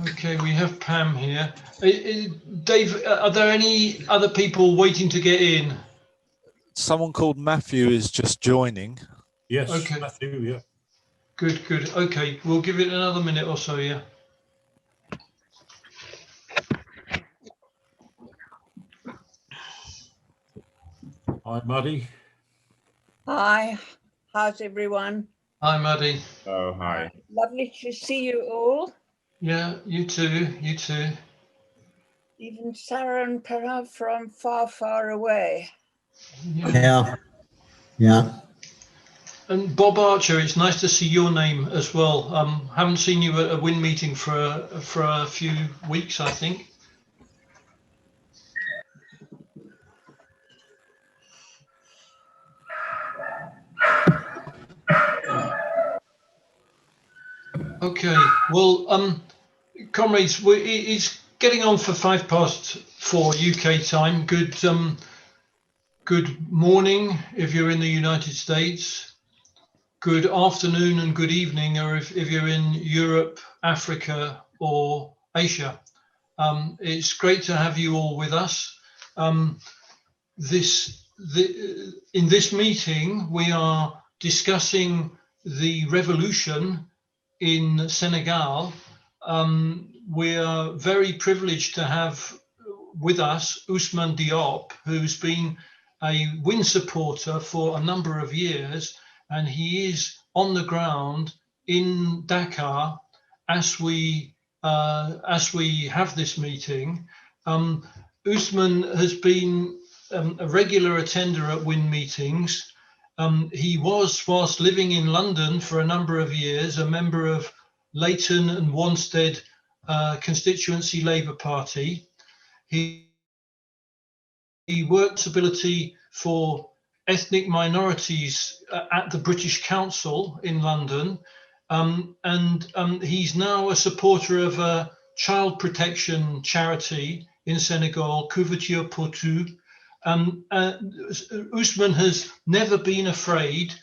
Okay, we have Pam here. Dave, are there any other people waiting to get in? Someone called Matthew is just joining. Yes, okay. Matthew, yeah. Good, good. Okay, we'll give it another minute or so, yeah. Hi, Muddy. Hi, how's everyone? Hi, Maddie. Oh, hi. Lovely to see you all. Yeah, you too, you too. Even Sarah and Para from far, far away. Yeah. Yeah. And Bob Archer, it's nice to see your name as well. Haven't seen you at a WIN meeting for a few weeks, I think. Okay, well, comrades, it's getting on for 4:05 UK time. Good morning if you're in the United States. Good afternoon and good evening, or if you're in Europe, Africa, or Asia. It's great to have you all with us. In this meeting, we are discussing the revolution in Senegal. We are very privileged to have with us Ousmane Diop, who's been a WIN supporter for a number of years, and he is on the ground in Dakar as we have this meeting. Ousmane has been a regular attender at WIN meetings. He was, whilst living in London for a number of years, a member of Leighton and Wanstead constituency Labour Party. He worked ability for ethnic minorities at the British Council in London, and he's now a supporter of a child protection charity in Senegal, Couverture pour Tout. Ousmane has never been afraid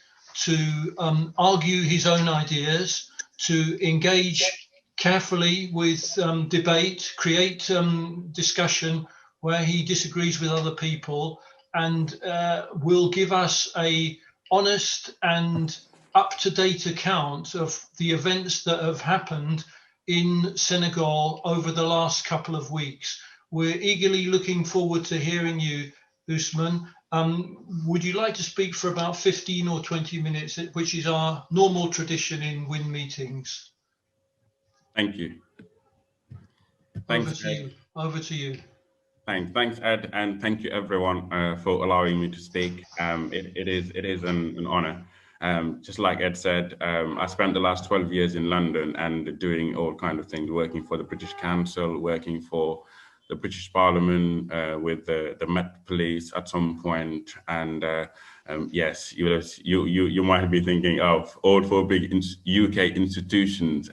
to argue his own ideas, to engage carefully with debate, create discussion where he disagrees with other people, and will give us a honest and up-to-date account of the events that have happened in Senegal over the last couple of weeks. We're eagerly looking forward to hearing you, Ousmane. Would you like to speak for about 15 or 20 minutes, which is our normal tradition in WIN meetings? Thank you. Thanks, Ed. Over to you. Thanks, Ed, and thank you everyone for allowing me to speak. It is an honor. Just like Ed said, I spent the last 12 years in London and doing all kinds of things, working for the British Council, working for the British Parliament, with the Met Police at some point, and yes, you might be thinking of all four big UK institutions,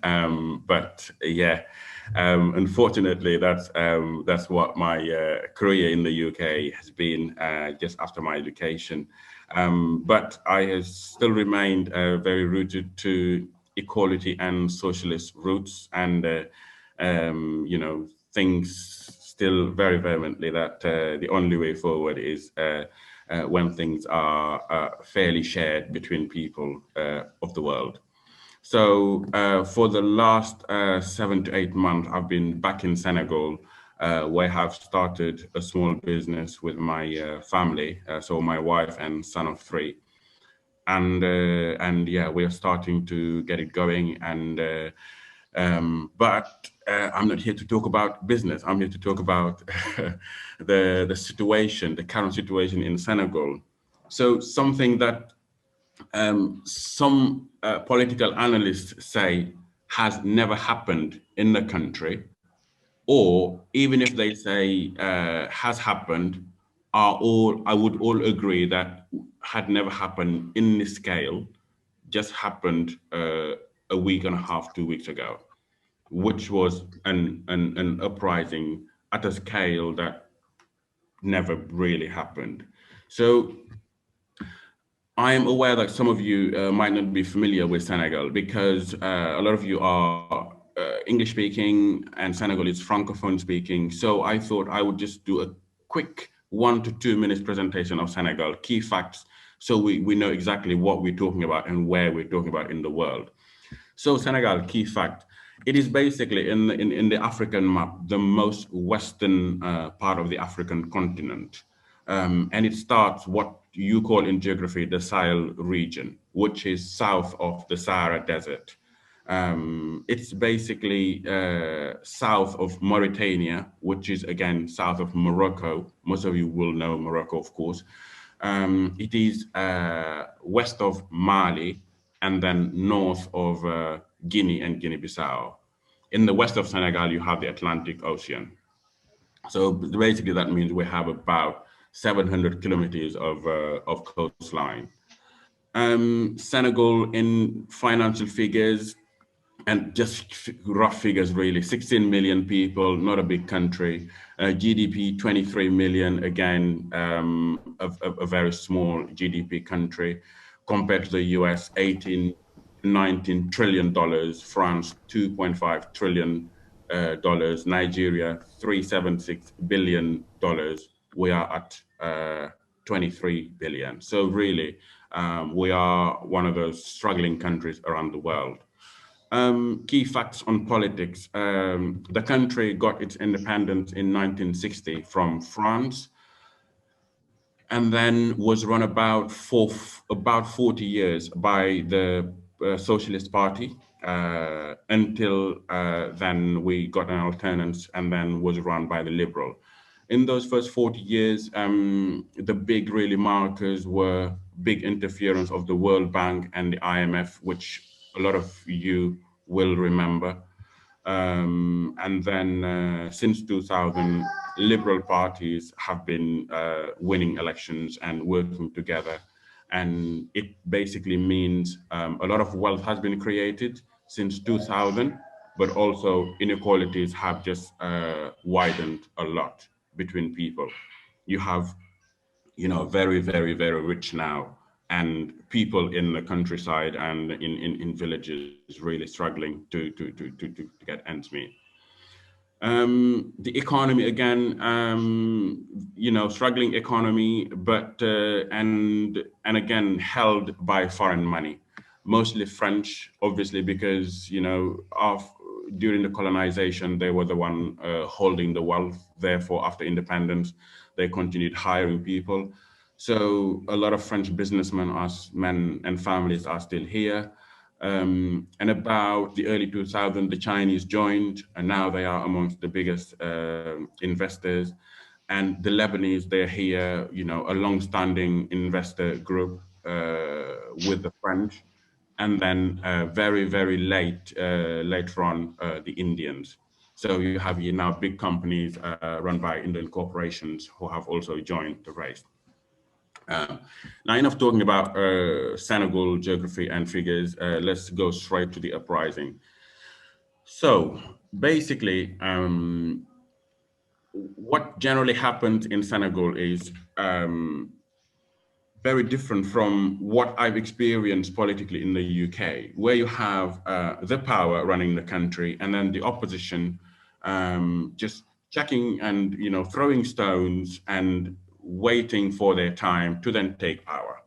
but yeah. Unfortunately, that's what my career in the UK has been just after my education. But I have still remained very rooted to equality and socialist roots, and you know, things still very vehemently that the only way forward is when things are fairly shared between people of the world. So for the last 7 to 8 months, I've been back in Senegal, where I have started a small business with my family, so my wife and son of 3. And yeah, we are starting to get it going. And but I'm not here to talk about business. I'm here to talk about the situation, the current situation in Senegal. So something that some political analysts say has never happened in the country, or even if they say has happened, I would all agree that had never happened in this scale, just happened a week and a half, 2 weeks ago, which was an uprising at a scale that never really happened. So I am aware that some of you might not be familiar with Senegal because a lot of you are English speaking and Senegal is Francophone speaking. So I thought I would just do a quick 1 to 2 minutes presentation of Senegal, key facts, so we know exactly what we're talking about and where we're talking about in the world. So Senegal, key fact, it is basically in the African map, the most western part of the African continent. And it starts what you call in geography the Sahel region, which is south of the Sahara Desert. It's basically south of Mauritania, which is again south of Morocco. Most of you will know Morocco, of course. It is west of Mali and then north of Guinea and Guinea-Bissau. In the west of Senegal, you have the Atlantic Ocean. So basically that means we have about 700 kilometers of coastline. Senegal in financial figures, and just rough figures really, 16 million people, not a big country. GDP 23 million, again, a very small GDP country compared to the US, 18, 19 trillion dollars, France 2.5 trillion dollars, Nigeria 376 billion dollars. We are at 23 billion. So really, we are one of those struggling countries around the world. Key facts on politics. The country got its independence in 1960 from France, and then was run about 40 years by the Socialist Party until then we got an alternance and then was run by the Liberal. In those first 40 years, the big really markers were big interference of the World Bank and the IMF, which a lot of you will remember. And then since 2000, liberal parties have been winning elections and working together. And it basically means a lot of wealth has been created since 2000, but also inequalities have just widened a lot between people. You have, very, very, very rich now, and people in the countryside and in villages really struggling to get ends meet. The economy again, struggling economy, but and again held by foreign money, mostly French, obviously, because during the colonization they were the one holding the wealth. Therefore, after independence, they continued hiring people. So a lot of French businessmen, men and families are still here. And about the early 2000s, the Chinese joined, and now they are amongst the biggest investors. And the Lebanese, they're here, a long-standing investor group with the French. And then very, very later on, the Indians. So you have here now big companies run by Indian corporations who have also joined the race. Now, enough talking about Senegal geography and figures. Let's go straight to the uprising. So basically, what generally happens in Senegal is very different from what I've experienced politically in the UK, where you have the power running the country and then the opposition just checking and throwing stones and waiting for their time to then take power.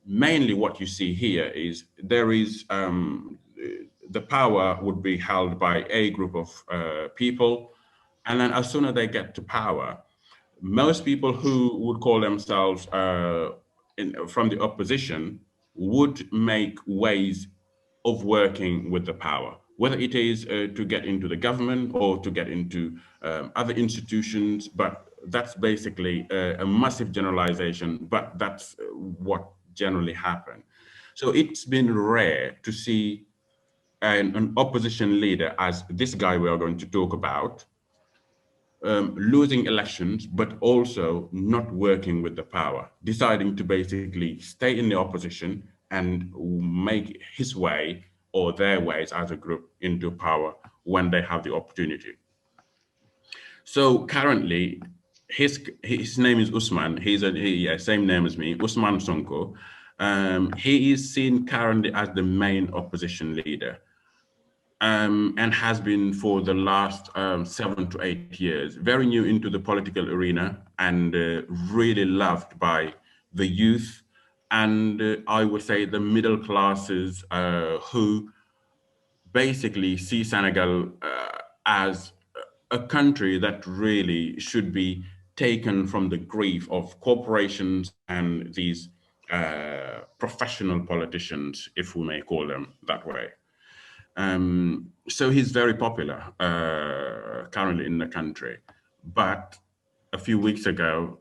Mainly what you see here is there is the power would be held by a group of people, and then as soon as they get to power, most people who would call themselves from the opposition would make ways of working with the power, whether it is to get into the government or to get into other institutions. But that's basically a massive generalization, but that's what generally happen. So it's been rare to see an opposition leader, as this guy we are going to talk about, losing elections, but also not working with the power, deciding to basically stay in the opposition and make his way or their ways as a group into power when they have the opportunity. So currently, his name is Ousmane. Same name as me, Ousmane Sonko. He is seen currently as the main opposition leader, and has been for the last 7 to 8 years. Very new into the political arena, and really loved by the youth, and I would say the middle classes, who basically see Senegal as a country that really should be taken from the grief of corporations and these professional politicians, if we may call them that way. So he's very popular currently in the country. But a few weeks ago,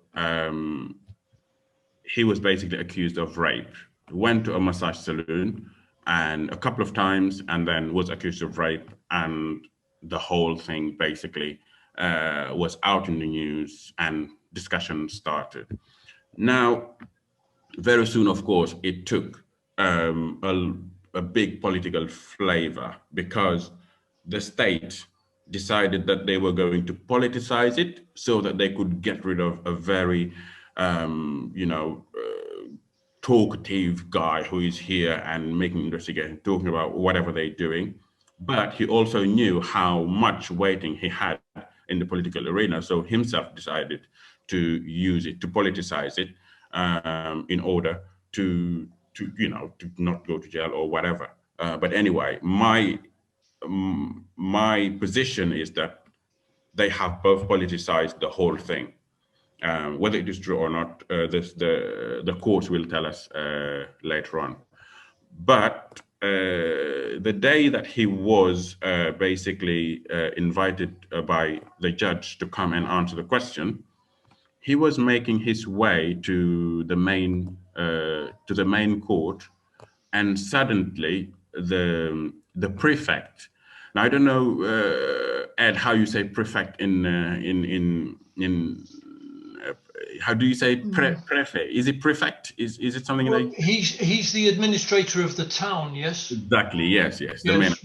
he was basically accused of rape. Went to a massage salon and a couple of times, and then was accused of rape, and the whole thing basically was out in the news, and discussion started. Now, very soon, of course, it took a big political flavor, because the state decided that they were going to politicize it so that they could get rid of a very, talkative guy who is here and making investigation, talking about whatever they're doing. But he also knew how much weighting he had in the political arena, so himself decided to use it, to politicize it, in order to not go to jail or whatever. But anyway, my position is that they have both politicized the whole thing. Whether it is true or not, the courts will tell us later on. But the day that he was basically invited by the judge to come and answer the question, he was making his way to the main court, and suddenly the prefect. Now I don't know, Ed, how you say prefect in how do you say prefect? Is it prefect? Is it something like? He's the administrator of the town. Yes. Exactly. Yes. The mayor.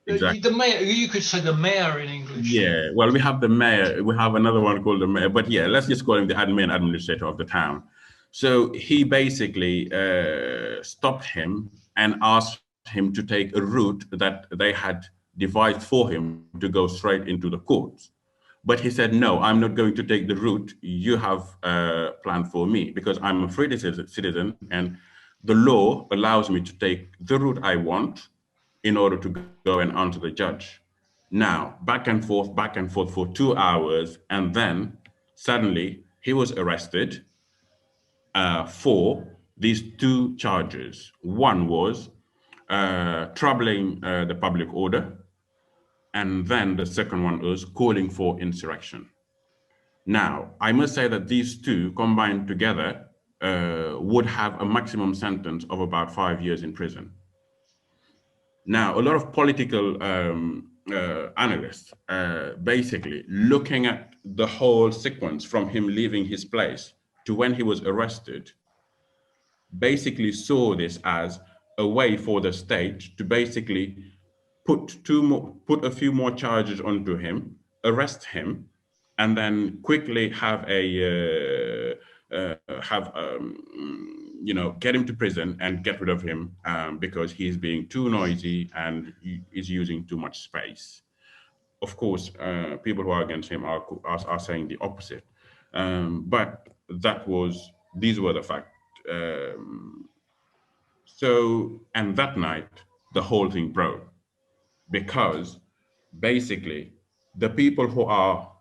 Exactly. The mayor. You could say the mayor in English. Yeah. Well, we have the mayor. We have another one called the mayor. But yeah, let's just call him the main administrator of the town. So he basically stopped him and asked him to take a route that they had devised for him to go straight into the courts. But he said, no, I'm not going to take the route you have planned for me, because I'm a free citizen, and the law allows me to take the route I want in order to go and answer the judge. Now, back and forth for 2 hours, and then suddenly he was arrested for these 2 charges. One was troubling the public order, and then the second one was calling for insurrection. Now, I must say that these 2 combined together would have a maximum sentence of about 5 years in prison. Now, a lot of political analysts, basically looking at the whole sequence from him leaving his place to when he was arrested, basically saw this as a way for the state to basically put a few more charges onto him, arrest him, and then quickly have get him to prison and get rid of him, because he's being too noisy and he is using too much space. Of course, people who are against him are saying the opposite, but these were the facts. And that night, the whole thing broke, because basically the people who are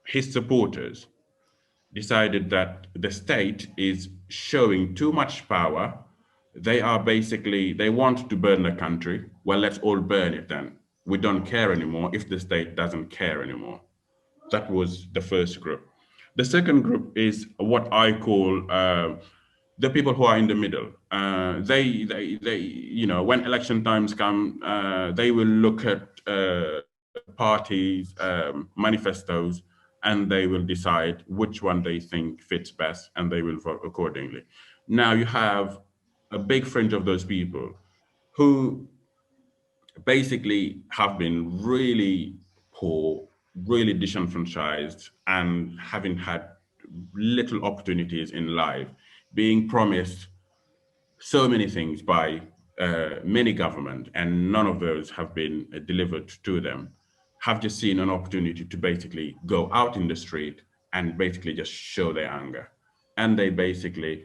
his supporters decided that the state is showing too much power. They want to burn the country. Well, let's all burn it then. We don't care anymore if the state doesn't care anymore. That was the first group. The second group is what I call the people who are in the middle. When election times come, they will look at parties, manifestos, and they will decide which one they think fits best, and they will vote accordingly. Now you have a big fringe of those people who basically have been really poor really disenfranchised and having had little opportunities in life, being promised so many things by many government, and none of those have been delivered to them, have just seen an opportunity to basically go out in the street and basically just show their anger. And they basically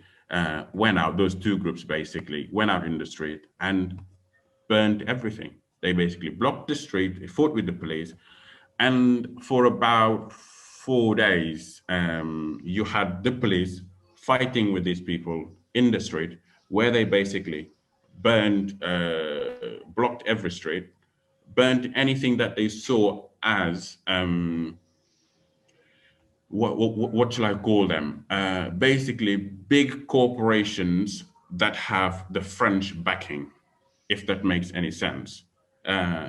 went out, those two groups basically went out in the street and burned everything. They basically blocked the street, they fought with the police, and for about 4 days, you had the police fighting with these people in the street, where they basically burned, blocked every street, burned anything that they saw as, what shall I call them? Basically, big corporations that have the French backing, if that makes any sense.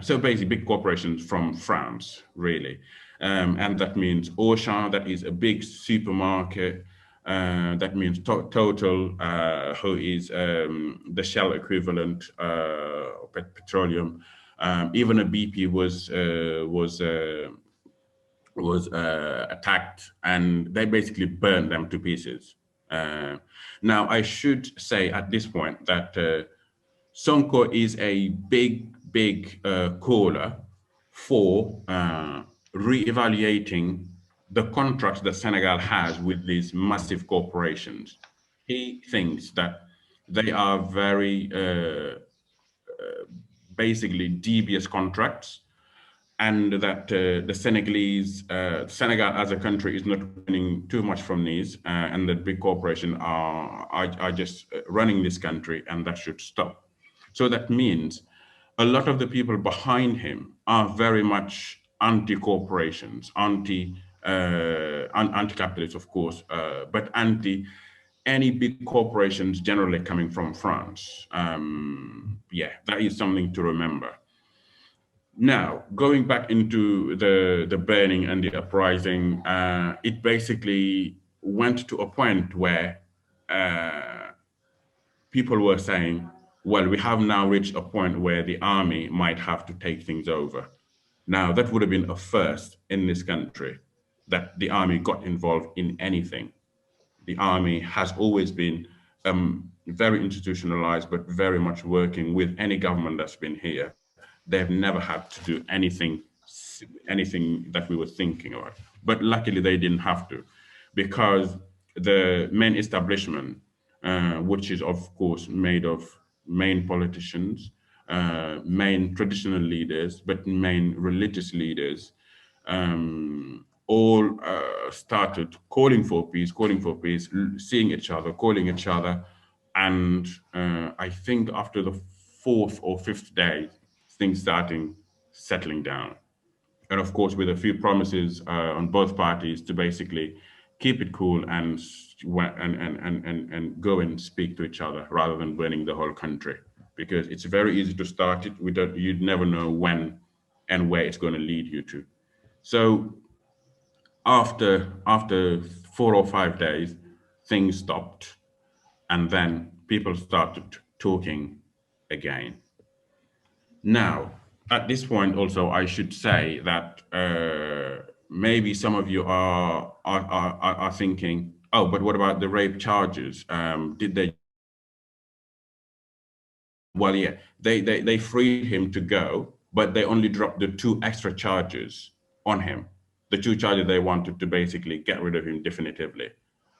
So basically, big corporations from France, really. And that means Auchan, that is a big supermarket. That means Total, who is the Shell equivalent of petroleum. Even a BP was attacked, and they basically burned them to pieces. Now, I should say at this point that Sonko is a big caller for re-evaluating the contracts that Senegal has with these massive corporations. He thinks that they are very basically devious contracts, and that the Senegalese, Senegal as a country is not winning too much from these, and that big corporations are just running this country, and that should stop. So that means a lot of the people behind him are very much anti-corporations, anti-capitalist, of course, but anti any big corporations generally coming from France. Yeah, that is something to remember. Now, going back into the burning and the uprising, it basically went to a point where people were saying, well, we have now reached a point where the army might have to take things over. Now, that would have been a first in this country, that the army got involved in anything. The army has always been very institutionalized, but very much working with any government that's been here. They've never had to do anything that we were thinking about. But luckily they didn't have to, because the main establishment, which is of course made of main politicians, main traditional leaders, but main religious leaders, all started calling for peace, seeing each other, calling each other. And I think after the 4th or 5th day, things starting settling down. And of course, with a few promises on both parties to basically keep it cool and go and speak to each other rather than burning the whole country. Because it's very easy to start it. You'd never know when and where it's going to lead you to. So after 4 or 5 days, things stopped, and then people started talking again. Now, at this point, also, I should say that maybe some of you are thinking, oh, but what about the rape charges? Did they? Well, yeah, they freed him to go, but they only dropped the 2 extra charges on him. The 2 charges they wanted to basically get rid of him definitively.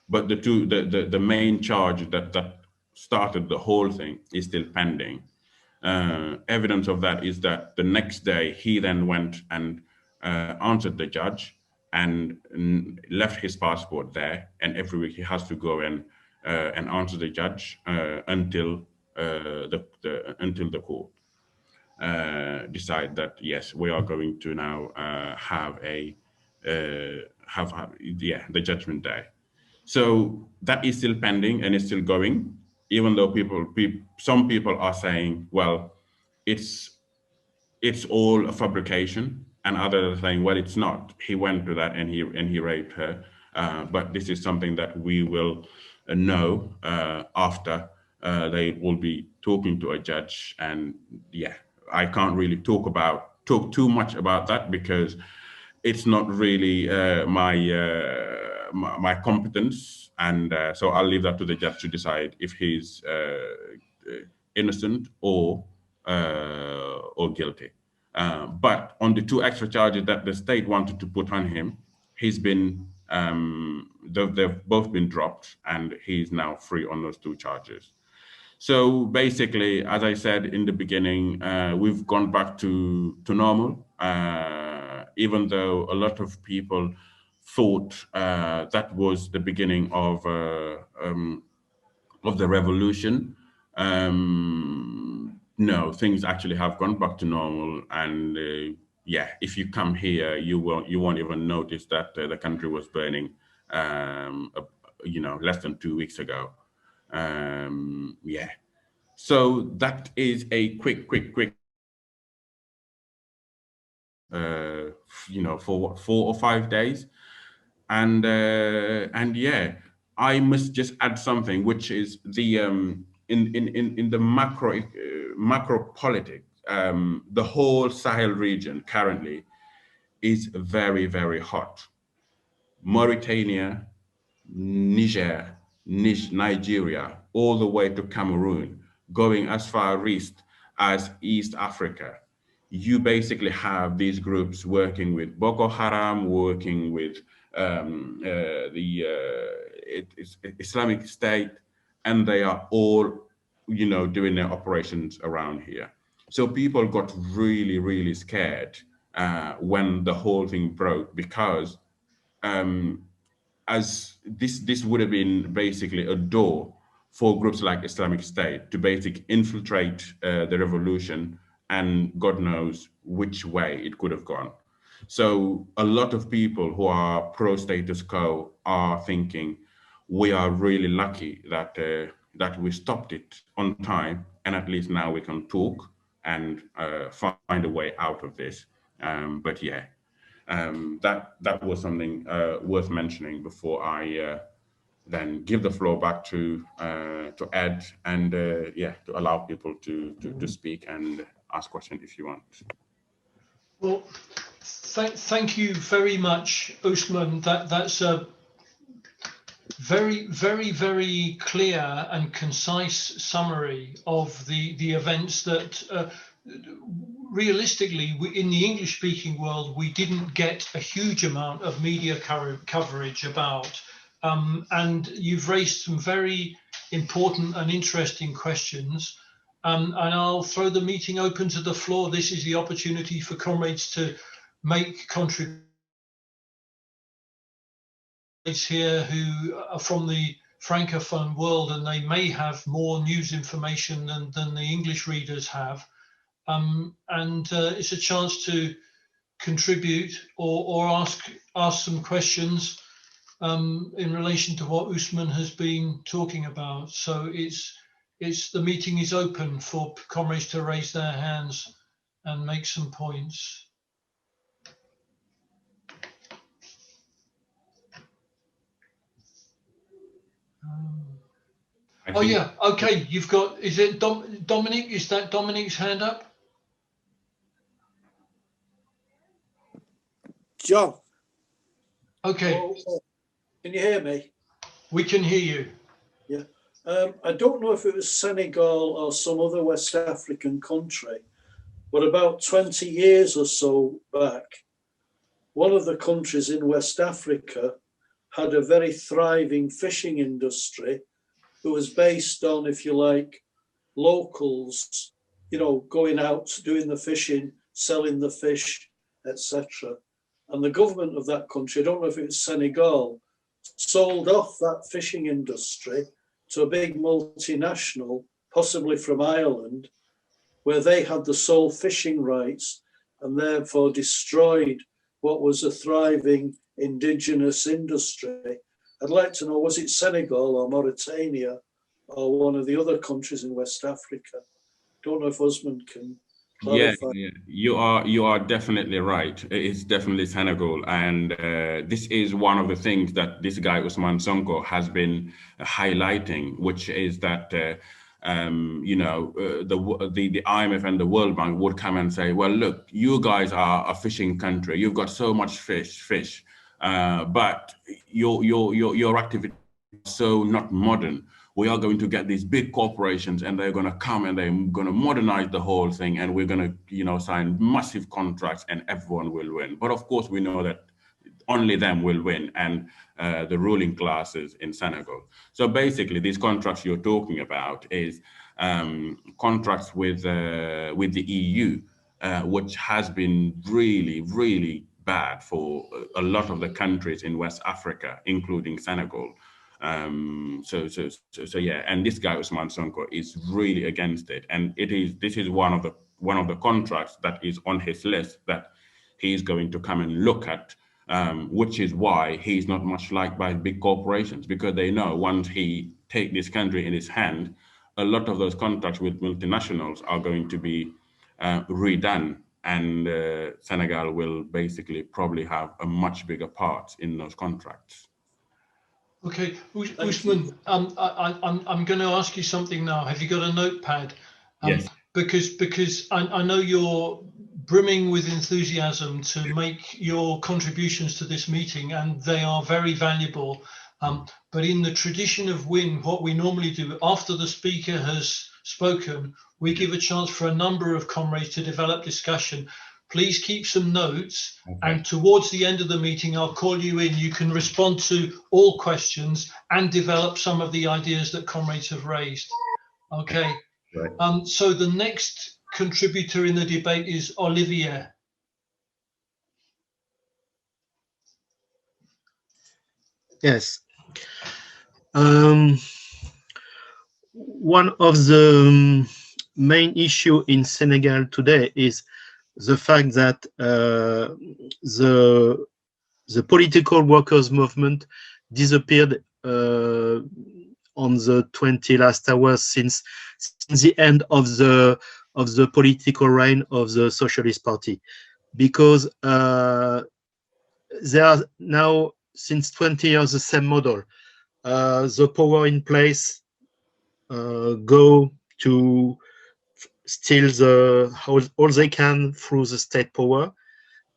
But the main charge that started the whole thing is still pending. Evidence of that is that the next day he then went and answered the judge and left his passport there, and every week he has to go and answer the judge until the court decide that yes, we are going to now have the judgment day. So that is still pending and it's still going, even though some people are saying, well, it's all a fabrication, and others are saying, well, it's not. He went to that and he raped her. But this is something that we will know after they will be talking to a judge. And yeah, I can't really talk too much about that, because it's not really my competence, and so I'll leave that to the judge to decide if he's innocent or guilty. But on the 2 extra charges that the state wanted to put on him, he's been they've both been dropped, and he's now free on those 2 charges. So basically, as I said in the beginning, we've gone back to normal, even though a lot of people thought that was the beginning of the revolution. No, things actually have gone back to normal, and yeah, if you come here, you won't even notice that the country was burning, less than 2 weeks ago. Yeah. So that is a quick, for what, 4 or 5 days, and yeah, I must just add something, which is the in the macro politics, the whole Sahel region currently is very, very hot. Mauritania, Niger, Nigeria, all the way to Cameroon, going as far east as East Africa. You basically have these groups working with Boko Haram, working with the Islamic State, and they are all, doing their operations around here. So people got really, really scared when the whole thing broke, because as this would have been basically a door for groups like Islamic State to basically infiltrate the revolution, and God knows which way it could have gone. So a lot of people who are pro-status quo are thinking, we are really lucky that that we stopped it on time, and at least now we can talk and find a way out of this. But yeah, that was something worth mentioning before I then give the floor back to Ed, and yeah, to allow people to speak and ask questions if you want. Well, thank you very much, Ousmane. That's a very, very, very clear and concise summary of the events that realistically, in the English-speaking world, we didn't get a huge amount of media coverage about. And you've raised some very important and interesting questions. And I'll throw the meeting open to the floor. This is the opportunity for comrades to make contributions here who are from the Francophone world, and they may have more news information than the English readers have. And it's a chance to contribute or ask some questions in relation to what Ousmane has been talking about. So the meeting is open for comrades to raise their hands and make some points. Oh yeah, okay. You've got, is it Dominic? Is that Dominic's hand up? John. Okay. Oh, can you hear me? We can hear you. Yeah. I don't know if it was Senegal or some other West African country, but about 20 years or so back, one of the countries in West Africa had a very thriving fishing industry that was based on, if you like, locals, going out, doing the fishing, selling the fish, etc. And the government of that country, I don't know if it was Senegal, sold off that fishing industry to a big multinational, possibly from Ireland, where they had the sole fishing rights and therefore destroyed what was a thriving indigenous industry. I'd like to know, was it Senegal or Mauritania or one of the other countries in West Africa? Don't know if Ousmane can clarify. Yeah, you are definitely right. It's definitely Senegal, and this is one of the things that this guy Ousmane Sonko has been highlighting, which is that you know, the IMF and the World Bank would come and say, well, look, you guys are a fishing country. You've got so much fish, but your activity is so not modern. We are going to get these big corporations and they're going to come and they're going to modernize the whole thing. And we're going to, you know, sign massive contracts and everyone will win. But of course, we know that only them will win, and the ruling classes in Senegal. So basically, these contracts you're talking about is contracts with the EU, which has been really, really bad for a lot of the countries in West Africa, including Senegal. So yeah, and this guy Ousmane Sonko is really against it, and this is one of the contracts that is on his list that he's going to come and look at. Which is why he's not much liked by big corporations, because they know once he take this country in his hand, a lot of those contracts with multinationals are going to be redone, and Senegal will basically probably have a much bigger part in those contracts. Okay, Ousmane, I'm going to ask you something now. Have you got a notepad? Yes. Because I know you're brimming with enthusiasm to make your contributions to this meeting, and they are very valuable. But in the tradition of WIN, what we normally do after the speaker has spoken, we give a chance for a number of comrades to develop discussion. Please keep some notes, okay. And towards the end of the meeting, I'll call you in. You can respond to all questions and develop some of the ideas that comrades have raised. Okay. Right. So the next contributor in the debate is Olivier. Yes. One of the main issue in Senegal today is the fact that the political workers movement disappeared on the 20 last hours since the end of the political reign of the Socialist Party, because there are now since 20 years the same model. The power in place go to steal all they can through the state power,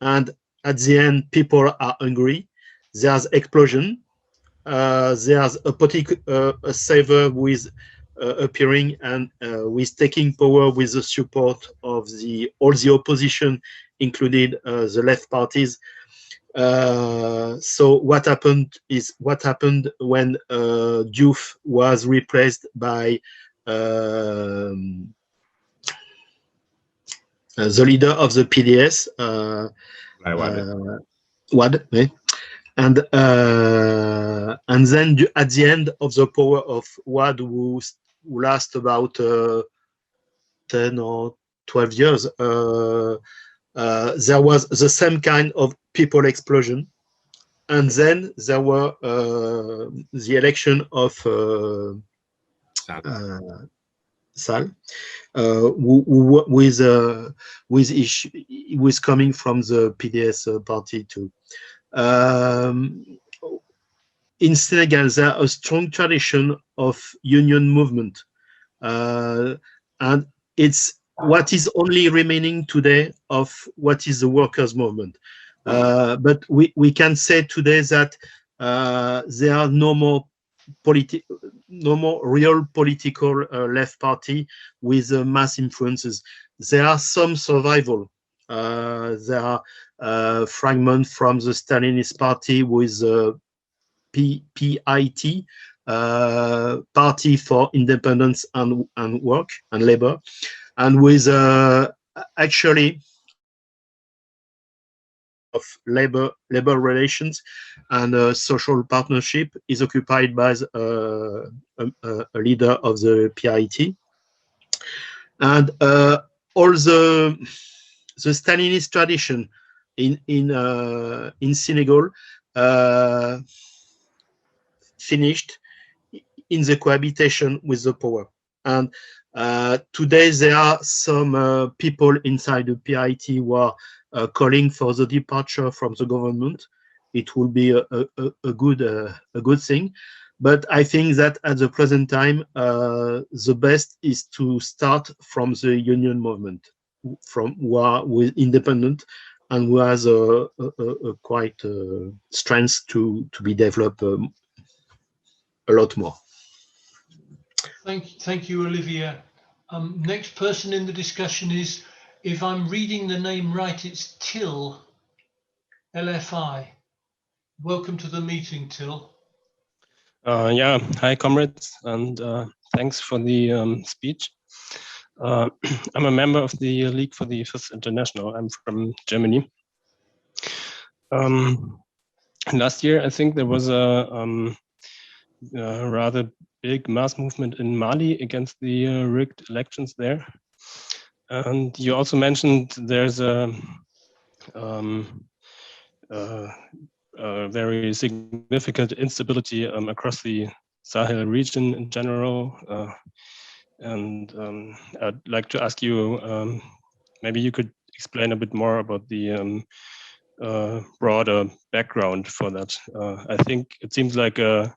and at the end people are hungry. There's explosion. There's a saver with appearing and with taking power with the support of all the opposition, including the left parties. So what happened when Diouf was replaced by the leader of the PDS, Wade, and then at the end of the power of Wade, who last about 10 or 12 years, there was the same kind of people explosion, and then there were the election of Sall, who was coming from the PDS party too. In Senegal, there is a strong tradition of union movement, and it's what is only remaining today of what is the workers' movement. But we can say today that there are no more real political left party with mass influences. There are some survival. There are fragments from the Stalinist party with PIT, Party for Independence and Work and Labor, and with actually of labor relations and social partnership is occupied by a leader of the PIT, and all the Stalinist tradition in Senegal finished in the cohabitation with the power. And today there are some people inside the PIT who are calling for the departure from the government. It will be a good thing, But I think that at the present time, the best is to start from the union movement, from who are independent and who has a quite strength to be developed a lot more. Thank you, Olivia. Next person in the discussion is, if I'm reading the name right, it's Till, LFI. Welcome to the meeting, Till. Yeah, hi comrades, and thanks for the speech. I'm a member of the League for the Fifth International. I'm from Germany. Last year, I think there was a rather big mass movement in Mali against the rigged elections there. And you also mentioned there's a very significant instability across the Sahel region in general. And I'd like to ask you, maybe you could explain a bit more about the broader background for that. I think it seems like a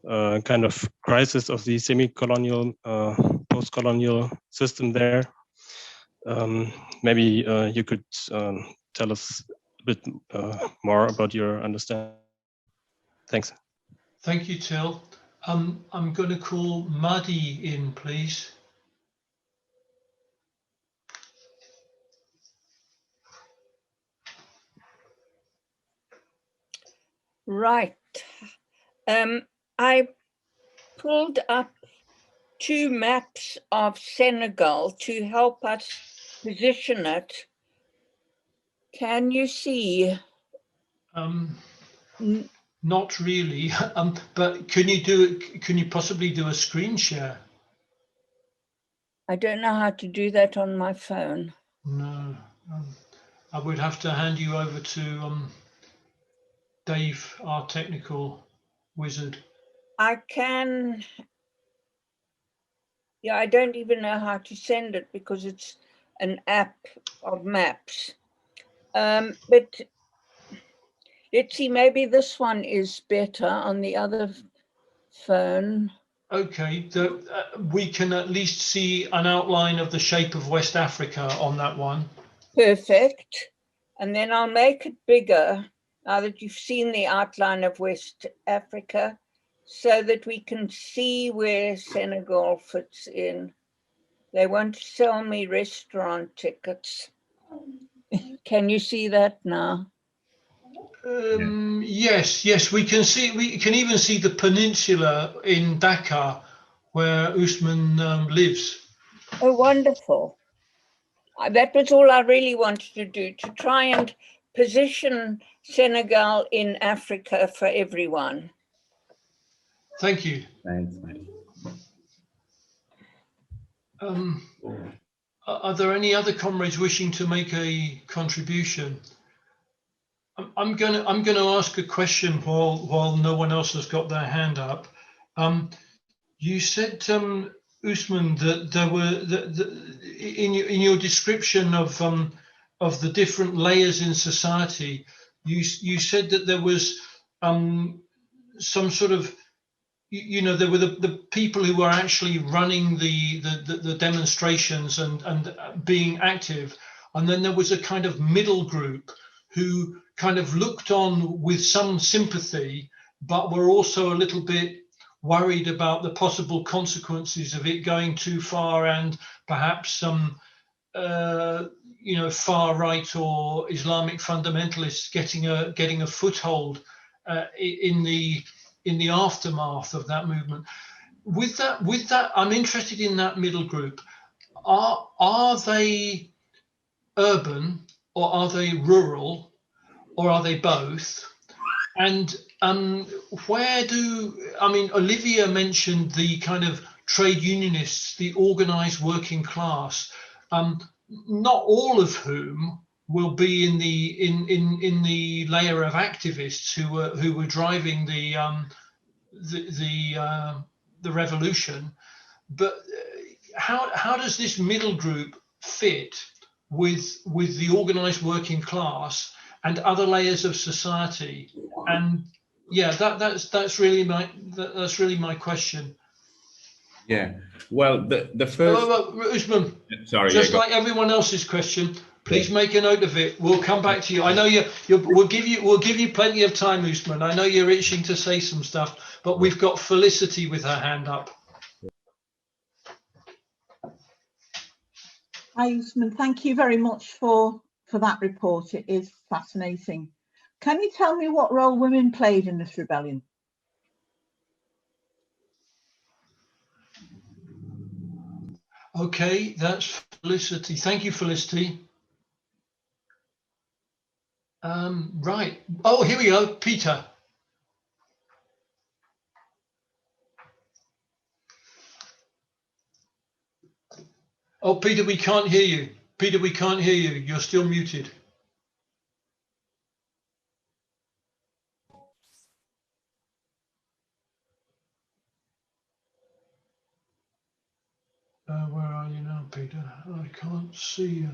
kind of crisis of the semi-colonial, post-colonial system there. Maybe you could tell us a bit more about your understanding. Thanks. Thank you, Till. I'm going to call Madi in, please. Right. I pulled up 2 maps of Senegal to help us position it. Can you see? Not really, but can you possibly do a screen share? I don't know how to do that on my phone. No, I would have to hand you over to Dave, our technical wizard. I can, yeah, I don't even know how to send it because it's an app of maps. But let's see, maybe this one is better on the other phone. Okay, we can at least see an outline of the shape of West Africa on that one. Perfect. And then I'll make it bigger now that you've seen the outline of West Africa so that we can see where Senegal fits in. They want to sell me restaurant tickets. Can you see that now? Yes, we can see. We can even see the peninsula in Dakar, where Ousmane lives. Oh, wonderful. That was all I really wanted to do, to try and position Senegal in Africa for everyone. Thank you. Thanks, Maddie. Are there any other comrades wishing to make a contribution? I'm going to ask a question while no one else has got their hand up. You said, Ousmane, that there were in your description of the different layers in society, you said that there was some sort of, there were the people who were actually running the demonstrations and being active, and then there was a kind of middle group who kind of looked on with some sympathy, but were also a little bit worried about the possible consequences of it going too far, and perhaps some far right or Islamic fundamentalists getting a foothold in the aftermath of that movement. With that, I'm interested in that middle group. Are they urban, or are they rural, or are they both? And Olivia mentioned the kind of trade unionists, the organized working class, not all of whom will be in the layer of activists who were driving the revolution. But how does this middle group fit with the organized working class and other layers of society? And Yeah, that's really my question. Yeah. Well, the first. Usman, Sorry. just Yeah, like everyone else's question, please make a note of it. We'll come back to you. I know we'll give you plenty of time, Usman. I know you're itching to say some stuff, but we've got Felicity with her hand up. Hi, Ousmane. Thank you very much for that report. It is fascinating. Can you tell me what role women played in this rebellion? Okay, that's Felicity. Thank you, Felicity. Right. Oh, here we go, Peter. Oh, Peter, we can't hear you. Peter, we can't hear you. You're still muted. Where are you now, Peter? I can't see you.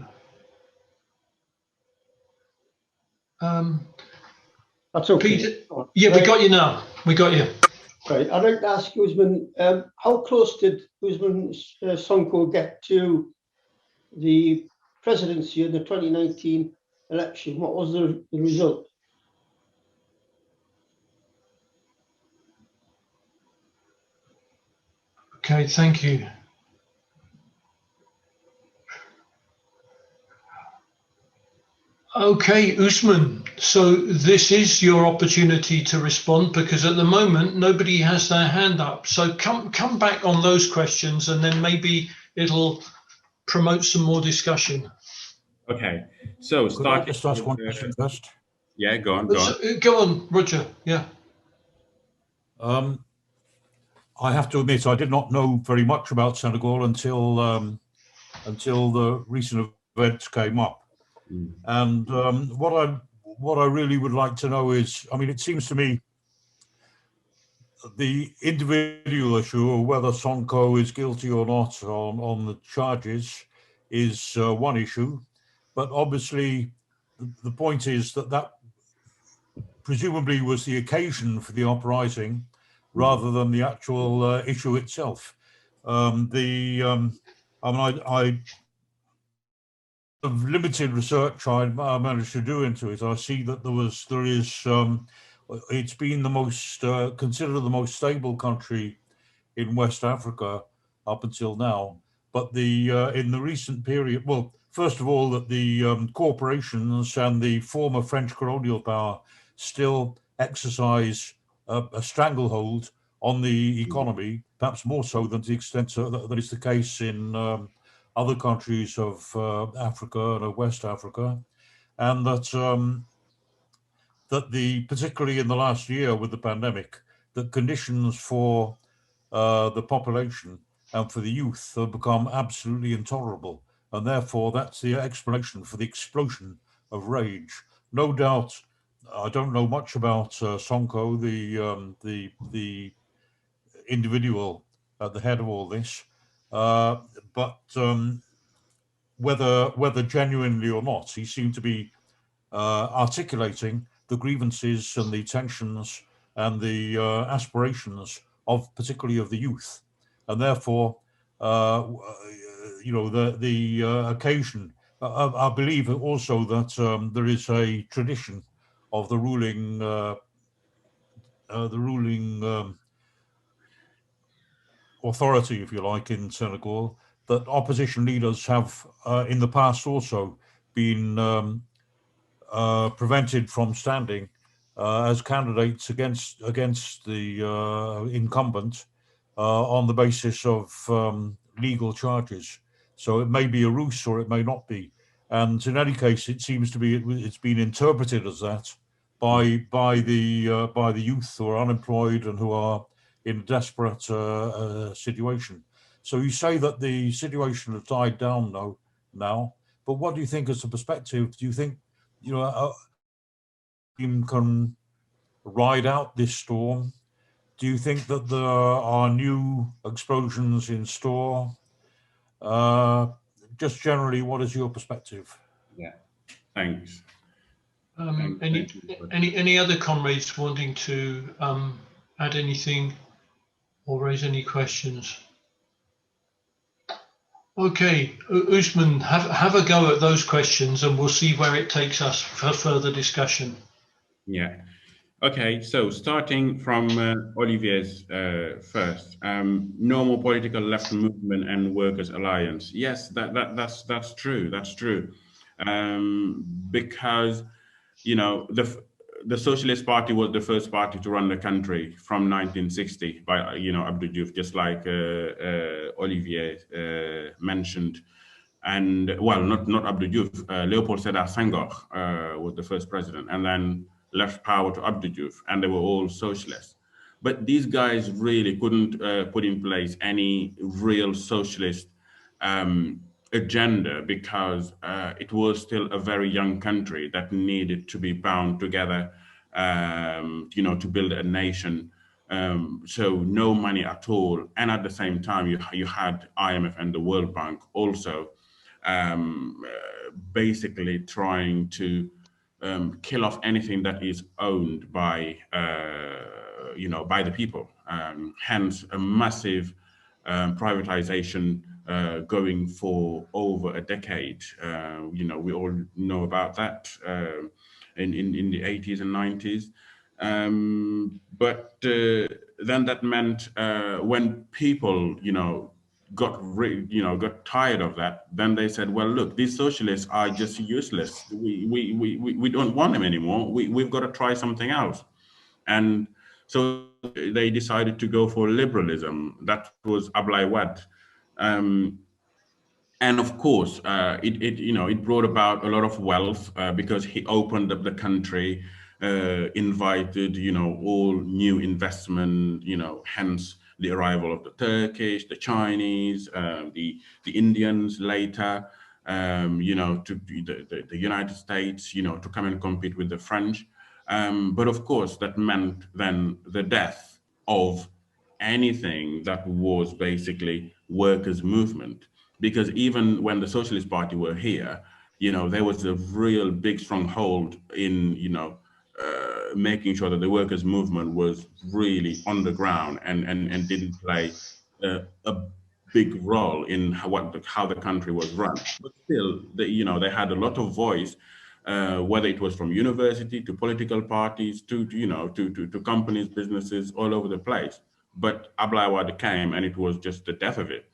That's okay. Peter, yeah, we got you now. We got you. Right. I'd like to ask Ousmane, how close did Ousmane Sonko get to the presidency in the 2019 election? What was the result? Okay, thank you. Okay, Ousmane, so this is your opportunity to respond, because at the moment nobody has their hand up. So come back on those questions, and then maybe it'll promote some more discussion. Okay. So Could I just ask one question first? Yeah, go on. Go on, Roger. Yeah. I have to admit, I did not know very much about Senegal until the recent events came up. And what I really would like to know is, I mean, it seems to me the individual issue of whether Sonko is guilty or not on the charges is one issue, but obviously the point is that presumably was the occasion for the uprising rather than the actual issue itself. I mean, I of limited research I managed to do into it, I see that there is it's been the most considered the most stable country in West Africa up until now. But the in the recent period, well, first of all, that the corporations and the former French colonial power still exercise a stranglehold on the economy, perhaps more so than to the extent that is the case in other countries of Africa and of West Africa, and that particularly in the last year with the pandemic, the conditions for the population and for the youth have become absolutely intolerable, and therefore that's the explanation for the explosion of rage. No doubt, I don't know much about Sonko, the individual at the head of all this, but whether genuinely or not, he seemed to be articulating the grievances and the tensions and the aspirations of particularly of the youth, and therefore, you know, the occasion. I believe also that there is a tradition of the ruling authority, if you like, in Senegal, that opposition leaders have in the past also been prevented from standing as candidates against the incumbent on the basis of legal charges. So it may be a ruse or it may not be. And in any case, it seems to be it's been interpreted as that by the youth who are unemployed and who are in a desperate situation. So you say that the situation has died down now, but what do you think as a perspective? Do you think, you know, team can ride out this storm? Do you think that there are new explosions in store? Just generally, what is your perspective? Yeah, thanks. Any other comrades wanting to add anything or raise any questions? Okay, Ousmane, have a go at those questions and we'll see where it takes us for further discussion. Yeah. Okay, so starting from Olivier's first, no more political left movement and workers' alliance. Yes, that's true. That's true, because you know the Socialist Party was the first party to run the country from 1960 by Abdou Diouf, just like Olivier mentioned. And well, not Abdou Diouf, Leopold Sedar Senghor was the first president, and then left power to Abdou Diouf, and they were all socialists. But these guys really couldn't put in place any real socialist agenda because it was still a very young country that needed to be bound together, to build a nation. So no money at all, and at the same time, you had IMF and the World Bank also basically trying to kill off anything that is owned by by the people. Hence, a massive privatization going for over a decade. We all know about that in the 80s and 90s. But then that meant when people, got tired of that, then they said, well, look, these socialists are just useless. We don't want them anymore. We've got to try something else. And so they decided to go for liberalism. That was Ablaye Wade. And of course, it brought about a lot of wealth because he opened up the country, invited, all new investment, hence the arrival of the Turkish, the Chinese, the Indians later, to the United States, to come and compete with the French. But of course, that meant then the death of anything that was basically workers' movement. Because even when the Socialist Party were here, there was a real big stronghold in, making sure that the workers' movement was really on the ground and didn't play a big role in how the country was run. But still, they had a lot of voice, whether it was from university to political parties to companies, businesses all over the place. But Ablaye Wade came, and it was just the death of it.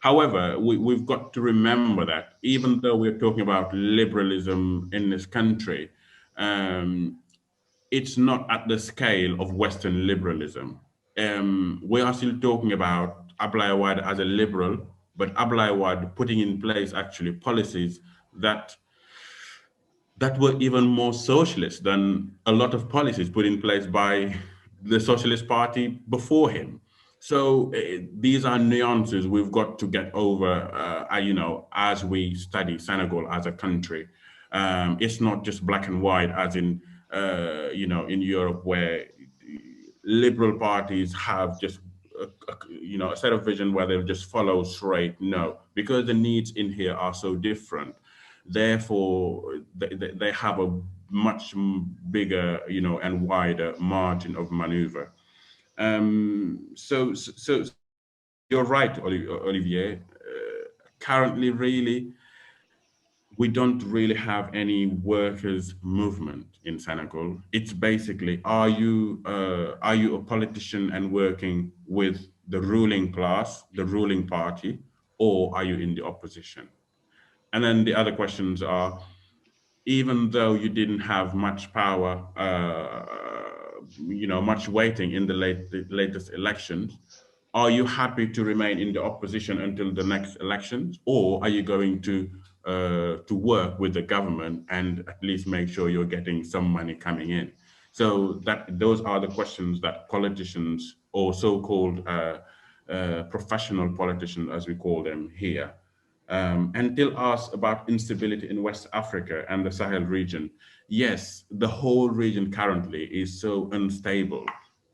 However, we've got to remember that even though we're talking about liberalism in this country, it's not at the scale of Western liberalism. We are still talking about Ablaye Wade as a liberal, but Ablaye Wade putting in place actually policies that were even more socialist than a lot of policies put in place by the Socialist Party before him. So these are nuances we've got to get over, as we study Senegal as a country. It's not just black and white, as in, in Europe, where liberal parties have just, a set of vision where they'll just follow straight. No, because the needs in here are so different. Therefore, they have a much bigger, and wider margin of maneuver. So you're right, Olivier. Currently, really, we don't really have any workers' movement in Senegal. It's basically, are you a politician and working with the ruling class, the ruling party, or are you in the opposition? And then the other questions are, even though you didn't have much power, much weighting in the latest elections, are you happy to remain in the opposition until the next elections, or are you going to work with the government and at least make sure you're getting some money coming in? So those are the questions that politicians, or so-called professional politicians, as we call them here, and tell us about instability in West Africa and the Sahel region. Yes, the whole region currently is so unstable.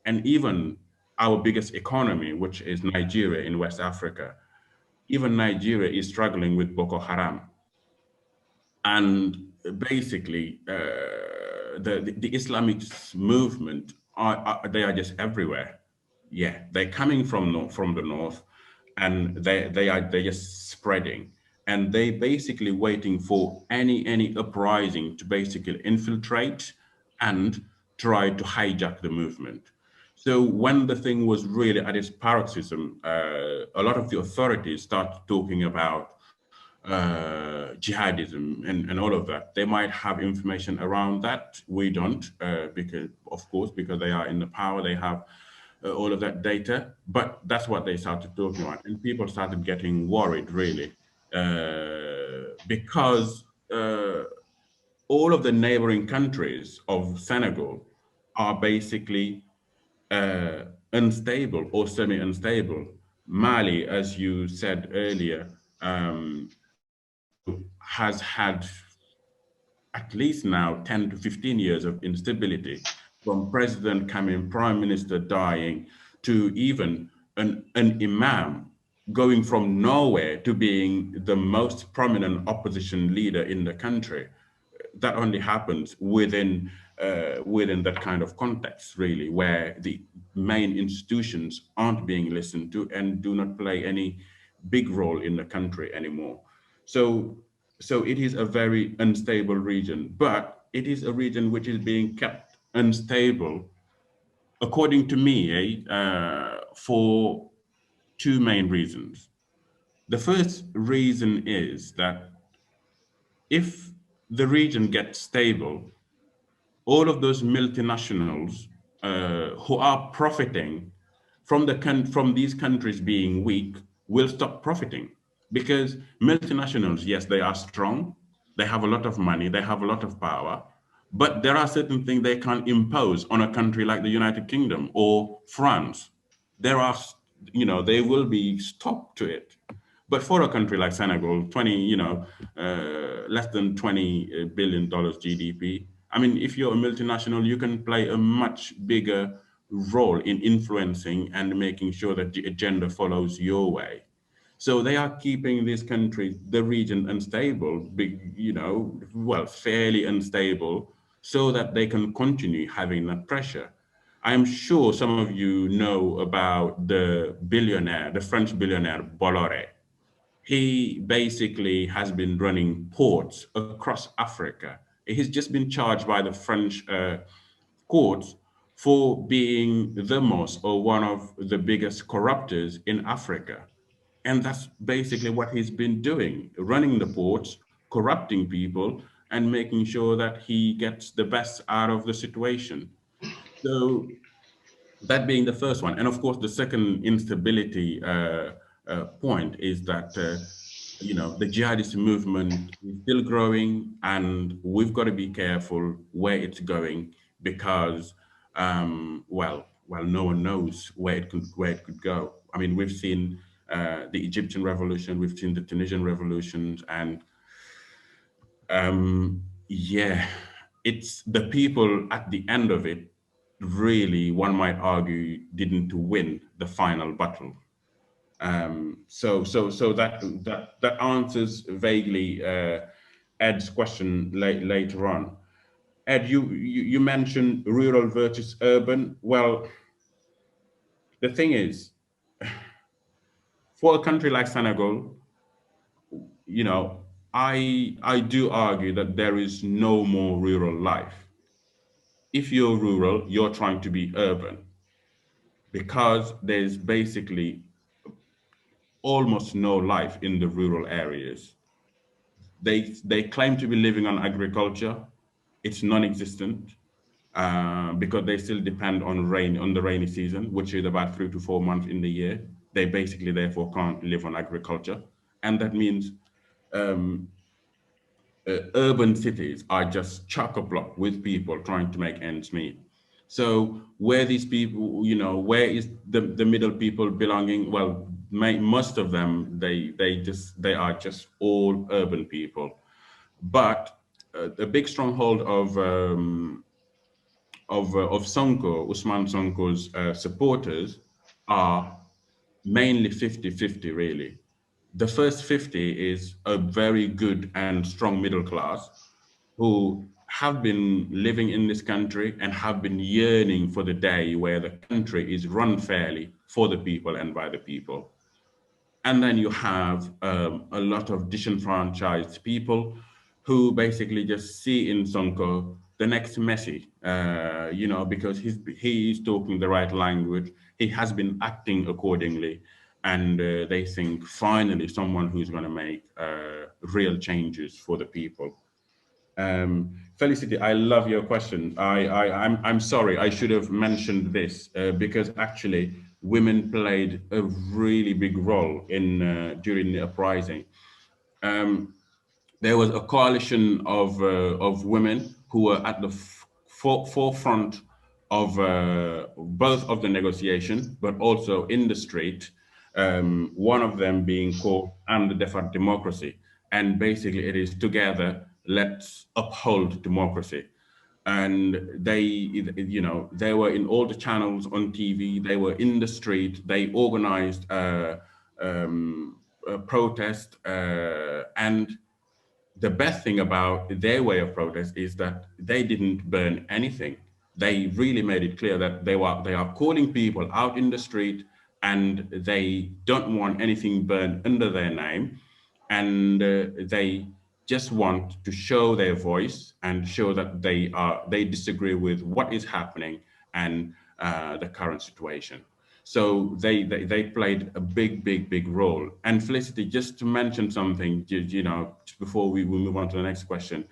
And even our biggest economy, which is Nigeria in West Africa, even Nigeria is struggling with Boko Haram. And basically the Islamic movement they are just everywhere. Yeah, they're coming from the north, and they're just spreading, and they basically waiting for any uprising to basically infiltrate and try to hijack the movement. So when the thing was really at its paroxysm, a lot of the authorities started talking about jihadism and all of that. They might have information around that. We don't, because of course, because they are in the power, they have all of that data. But that's what they started talking about, and people started getting worried, really, because all of the neighboring countries of Senegal are basically unstable or semi-unstable. Mali, as you said earlier, has had at least now 10 to 15 years of instability, from president coming, prime minister dying, to even an imam going from nowhere to being the most prominent opposition leader in the country. That only happens within that kind of context, really, where the main institutions aren't being listened to and do not play any big role in the country anymore. So it is a very unstable region, but it is a region which is being kept unstable, according to me, for two main reasons. The first reason is that if the region gets stable, all of those multinationals who are profiting from these countries being weak will stop profiting, because multinationals, yes, they are strong, they have a lot of money, they have a lot of power, but there are certain things they can't impose on a country like the United Kingdom or France. There are, they will be stopped to it. But for a country like Senegal, less than $20 billion GDP, I mean, if you're a multinational, you can play a much bigger role in influencing and making sure that the agenda follows your way. So they are keeping this country, the region, unstable, fairly unstable, so that they can continue having that pressure. I'm sure some of you know about the French billionaire Bolloré. He basically has been running ports across Africa. He's just been charged by the French courts for being the most or one of the biggest corruptors in Africa. And that's basically what he's been doing, running the ports, corrupting people, and making sure that he gets the best out of the situation. So that being the first one. And of course, the second instability point is that, the jihadist movement is still growing, and we've got to be careful where it's going, because, no one knows where it could go. I mean, we've seen the Egyptian revolution, we've seen the Tunisian revolutions, and it's the people at the end of it, really, one might argue, didn't win the final battle. So that answers vaguely Ed's question later on. Ed, you mentioned rural versus urban. Well, the thing is, for a country like Senegal, I do argue that there is no more rural life. If you're rural, you're trying to be urban, because there's basically almost no life in the rural areas. They claim to be living on agriculture. It's non-existent, because they still depend on the rainy season, which is about 3 to 4 months in the year. They basically therefore can't live on agriculture. And that means urban cities are just chock-a-block with people trying to make ends meet. So where these people, where is the middle people belonging? Well, most of them, they are just all urban people. But the big stronghold of Sonko, Ousmane Sonko's supporters, are mainly 50-50, really. The first 50 is a very good and strong middle class, who have been living in this country and have been yearning for the day where the country is run fairly for the people and by the people. And then you have a lot of disenfranchised people who basically just see in Sonko the next Messi, you know, because he's talking the right language, he has been acting accordingly, and they think finally someone who's going to make real changes for the people. Felicity, I love your question. I'm sorry, I should have mentioned this because actually women played a really big role in during the uprising. There was a coalition of women who were at the forefront of both of the negotiation, but also in the street. One of them being called "And the Defend Democracy," and basically it is together, let's uphold democracy. And they, you know, they were in all the channels on TV. They were in the street. They organized a protest and the best thing about their way of protest is that they didn't burn anything. They really made it clear that they are calling people out in the street and they don't want anything burned under their name. And they just want to show their voice and show that they disagree with what is happening and the current situation. So they played a big role. And Felicity, just to mention something, you know, before we move on to the next question,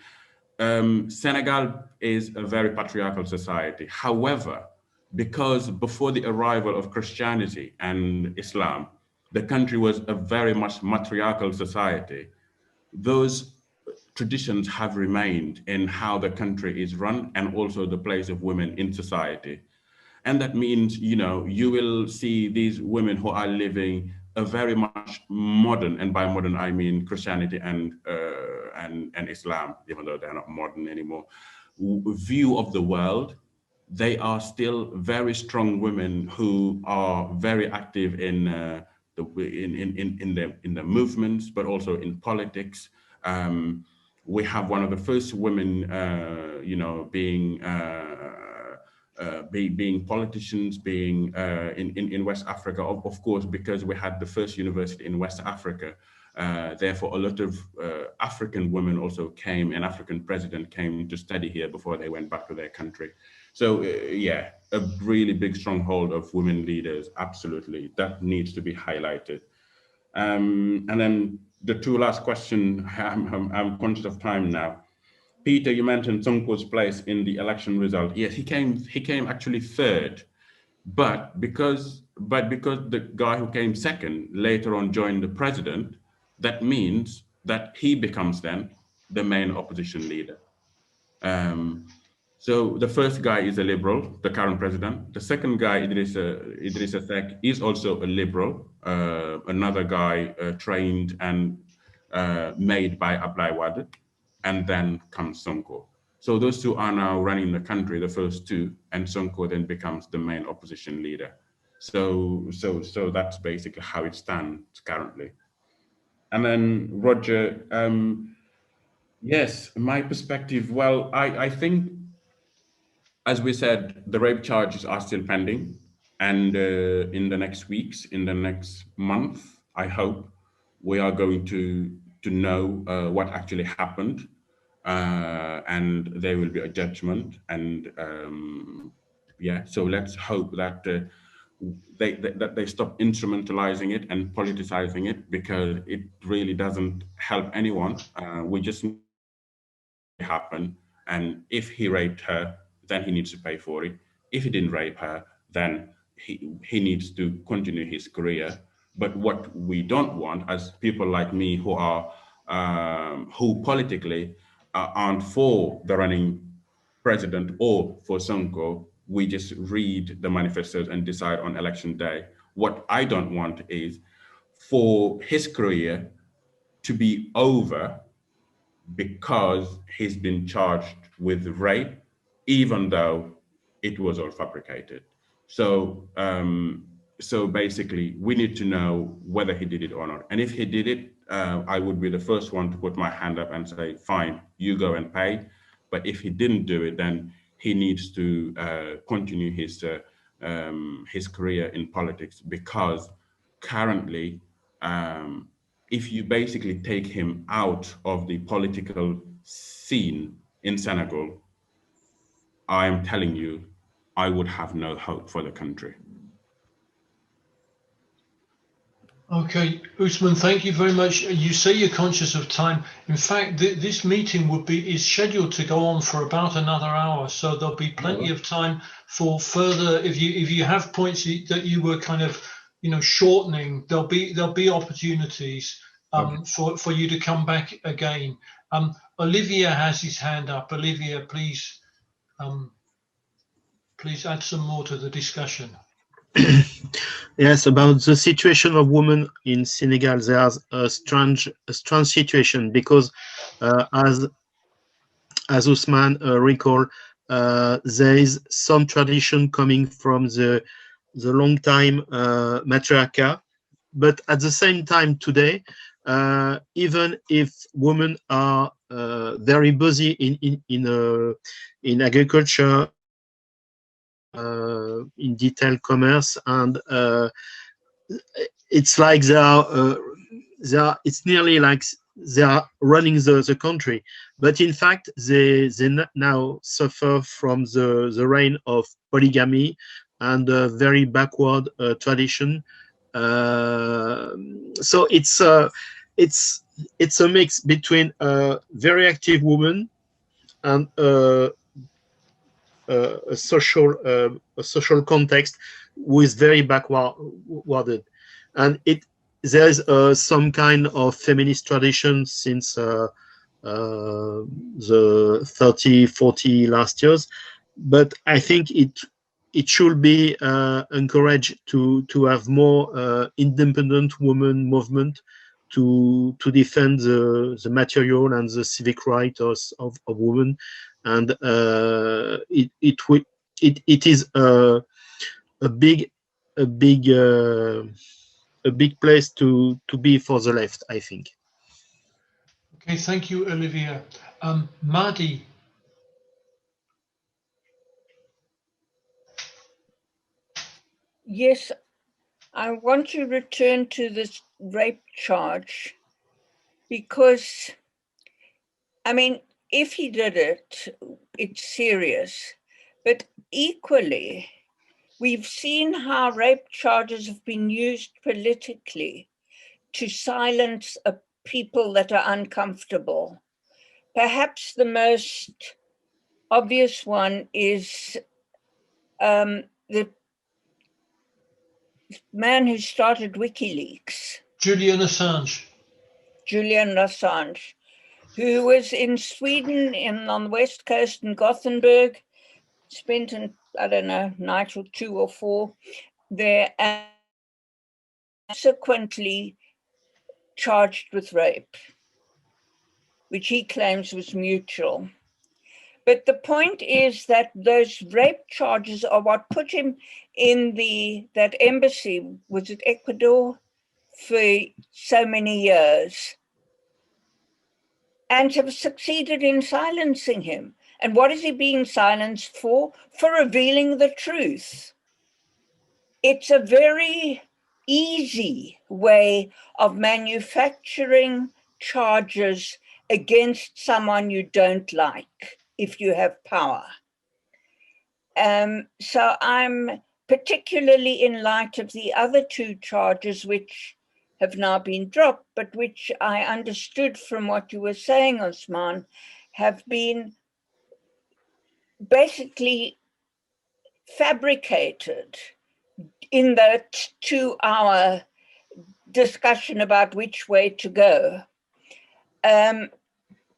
Senegal is a very patriarchal society. However, because before the arrival of Christianity and Islam, the country was a very much matriarchal society. Those traditions have remained in how the country is run and also the place of women in society. And that means, you know, you will see these women who are living a very much modern, and by modern I mean Christianity and Islam, even though they're not modern anymore, view of the world. They are still very strong women who are very active in the movements, but also in politics. We have one of the first women, you know, being politicians, being in West Africa, of course, because we had the first university in West Africa. Therefore, a lot of African women also came, and African president came to study here before they went back to their country. So yeah, a really big stronghold of women leaders, absolutely, that needs to be highlighted. And then the two last questions, I'm conscious of time now. Peter, you mentioned Sonko's place in the election result. Yes, he came actually third, but because the guy who came second later on joined the president, that means that he becomes then the main opposition leader. So the first guy is a liberal, the current president. The second guy, Idrissa Seck, is also a liberal, another guy trained and made by Abdoulaye Wade. And then comes Sonko. So those two are now running the country, the first two, and Sonko then becomes the main opposition leader. So that's basically how it stands currently. And then Roger, yes, my perspective, well, I think, as we said, the rape charges are still pending. And in the next weeks, in the next month, I hope we are going to know what actually happened. And there will be a judgment. And yeah, so let's hope that they stop instrumentalizing it and politicizing it, because it really doesn't help anyone. We just need to happen. And if he raped her, then he needs to pay for it. If he didn't rape her, then he needs to continue his career. But what we don't want, as people like me who are who politically aren't for the running president or for Sonko, we just read the manifestos and decide on election day. What I don't want is for his career to be over because he's been charged with rape, even though it was all fabricated. So So basically, we need to know whether he did it or not. And if he did it, I would be the first one to put my hand up and say, fine, you go and pay. But if he didn't do it, then he needs to continue his career in politics, because currently, if you basically take him out of the political scene in Senegal, I am telling you, I would have no hope for the country. Okay, Ousmane, thank you very much. You say you're conscious of time. In fact, this meeting is scheduled to go on for about another hour, so there'll be plenty of time for further. If you have points that you were kind of, shortening, there'll be opportunities for you to come back again. Olivia has his hand up. Olivia, please add some more to the discussion. Yes, about the situation of women in Senegal, there's a strange situation, because as Ousmane recalled, there is some tradition coming from the long time matriarchy, but at the same time today, even if women are very busy in agriculture, in detail commerce, and it's like it's nearly like they are running the country, but in fact they now suffer from the reign of polygamy and a very backward tradition. So it's a mix between a very active woman and a social context with very backwarded, and there's some kind of feminist tradition since the 30-40 last years, but I think it should be encouraged to have more independent women movement to defend the material and the civic rights of women, and it is a big place to be for the left, I think. Okay, thank you, Olivia. Mahdi. Yes, I want to return to this rape charge, because, I mean, if he did it, it's serious. But equally, we've seen how rape charges have been used politically to silence people that are uncomfortable. Perhaps the most obvious one is the man who started WikiLeaks. Julian Assange, who was in Sweden on the west coast in Gothenburg, spent I don't know, night or 2 or 4 there, and subsequently charged with rape, which he claims was mutual. But the point is that those rape charges are what put him in that embassy, was it Ecuador, for so many years, and have succeeded in silencing him. And what is he being silenced for? For revealing the truth. It's a very easy way of manufacturing charges against someone you don't like if you have power. So I'm particularly in light of the other 2 charges, which have now been dropped, but which I understood from what you were saying, Ousmane, have been basically fabricated in that 2-hour discussion about which way to go.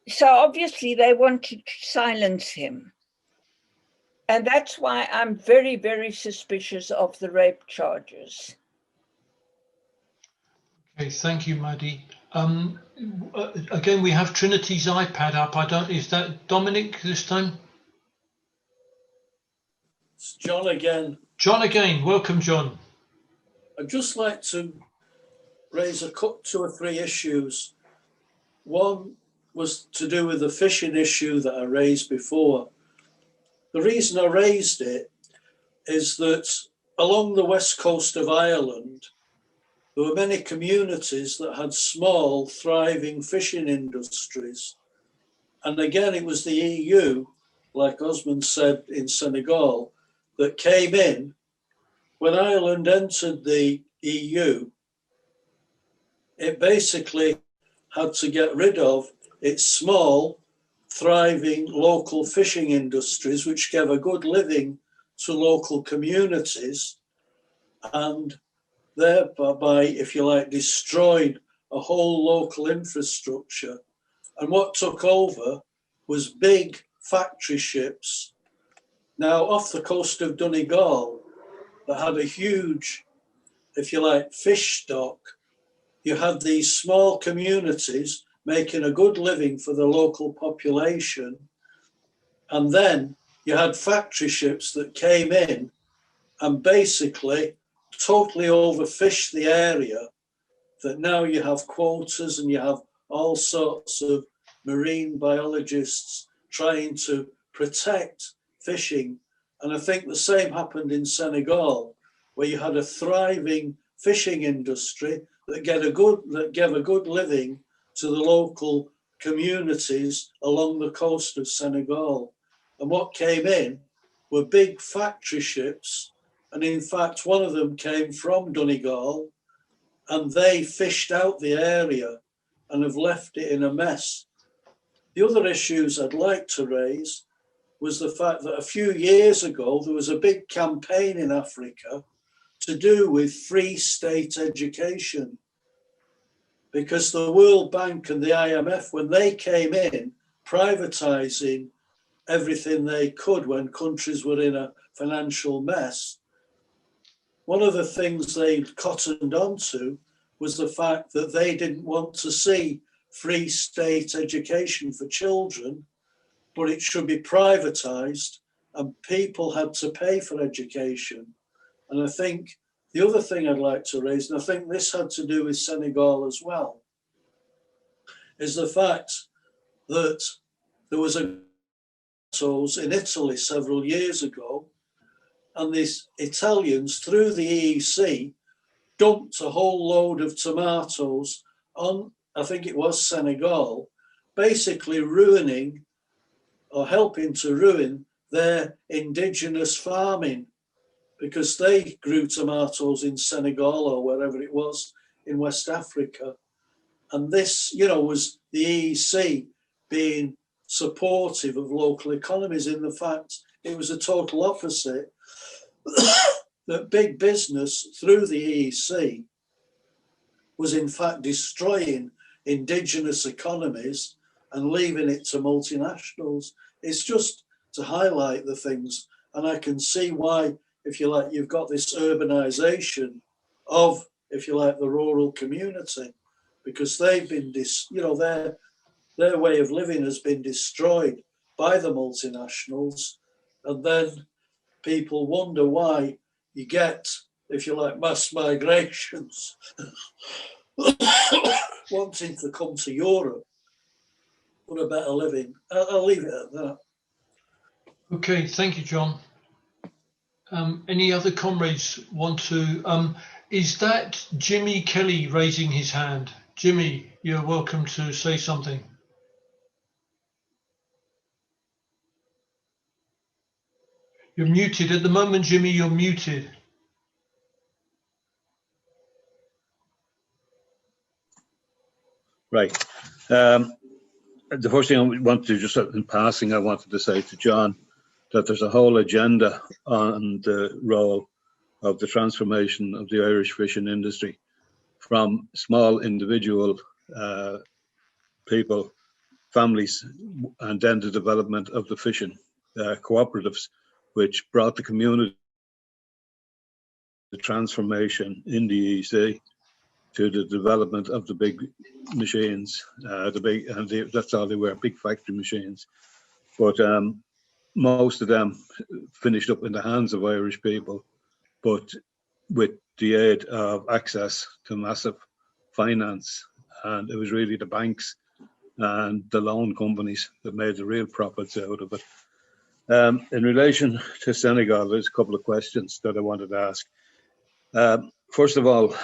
So obviously they want to silence him. And that's why I'm very, very suspicious of the rape charges. Okay, thank you, Mahdi. Again, we have Trinity's iPad up. Is that Dominic this time? It's John again. John again. Welcome, John. I'd just like to raise two or three issues. One was to do with the fishing issue that I raised before. The reason I raised it is that along the west coast of Ireland, there were many communities that had small, thriving fishing industries. And again, it was the EU, like Ousmane said in Senegal, that came in. When Ireland entered the EU, it basically had to get rid of its small, thriving local fishing industries, which gave a good living to local communities, and thereby, if you like, destroyed a whole local infrastructure. And what took over was big factory ships, now off the coast of Donegal, that had a huge, if you like, fish stock. You had these small communities making a good living for the local population. And then you had factory ships that came in and basically totally overfished the area, that now you have quotas and you have all sorts of marine biologists trying to protect fishing. And I think the same happened in Senegal, where you had a thriving fishing industry that gave a good living to the local communities along the coast of Senegal. And what came in were big factory ships. And in fact, one of them came from Donegal, and they fished out the area and have left it in a mess. The other issues I'd like to raise was the fact that a few years ago, there was a big campaign in Africa to do with free state education, because the World Bank and the IMF, when they came in, privatizing everything they could when countries were in a financial mess, one of the things they cottoned onto was the fact that they didn't want to see free state education for children, but it should be privatized and people had to pay for education. And I think the other thing I'd like to raise, and I think this had to do with Senegal as well, is the fact that there was a in Italy several years ago, and these Italians, through the EEC, dumped a whole load of tomatoes on, I think it was Senegal, basically ruining or helping to ruin their indigenous farming, because they grew tomatoes in Senegal or wherever it was in West Africa. And this, you know, was the EEC being supportive of local economies. In the fact, it was a total opposite, that big business through the EEC was in fact destroying indigenous economies and leaving it to multinationals. It's just to highlight the things. And I can see why, if you like, you've got this urbanization of, if you like, the rural community, because they've been, their way of living has been destroyed by the multinationals. And then people wonder why you get, if you like, mass migrations wanting to come to Europe for a better living. I'll leave it at that. Okay, thank you, John. Any other comrades want to? Is that Jimmy Kelly raising his hand? Jimmy, you're welcome to say something. You're muted at the moment, Jimmy. You're muted. Right. The first thing I want to just in passing, I wanted to say to John that there's a whole agenda on the role of the transformation of the Irish fishing industry from small individual people, families, and then the development of the fishing cooperatives, which brought the community, the transformation in the EEC to the development of the big machines, that's all they were, big factory machines. But most of them finished up in the hands of Irish people. But with the aid of access to massive finance. And it was really the banks and the loan companies that made the real profits out of it. In relation to Senegal, there's a couple of questions that I wanted to ask. First of all,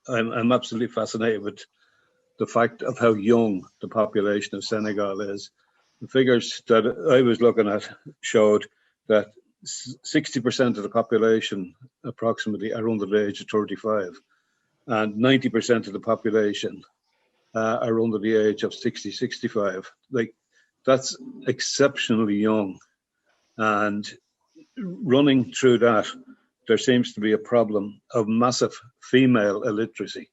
I'm absolutely fascinated with the fact of how young the population of Senegal is. The figures that I was looking at showed that 60% of the population approximately are under the age of 35, and 90% of the population are under the age of 60, 65. Like, that's exceptionally young. And running through that, there seems to be a problem of massive female illiteracy.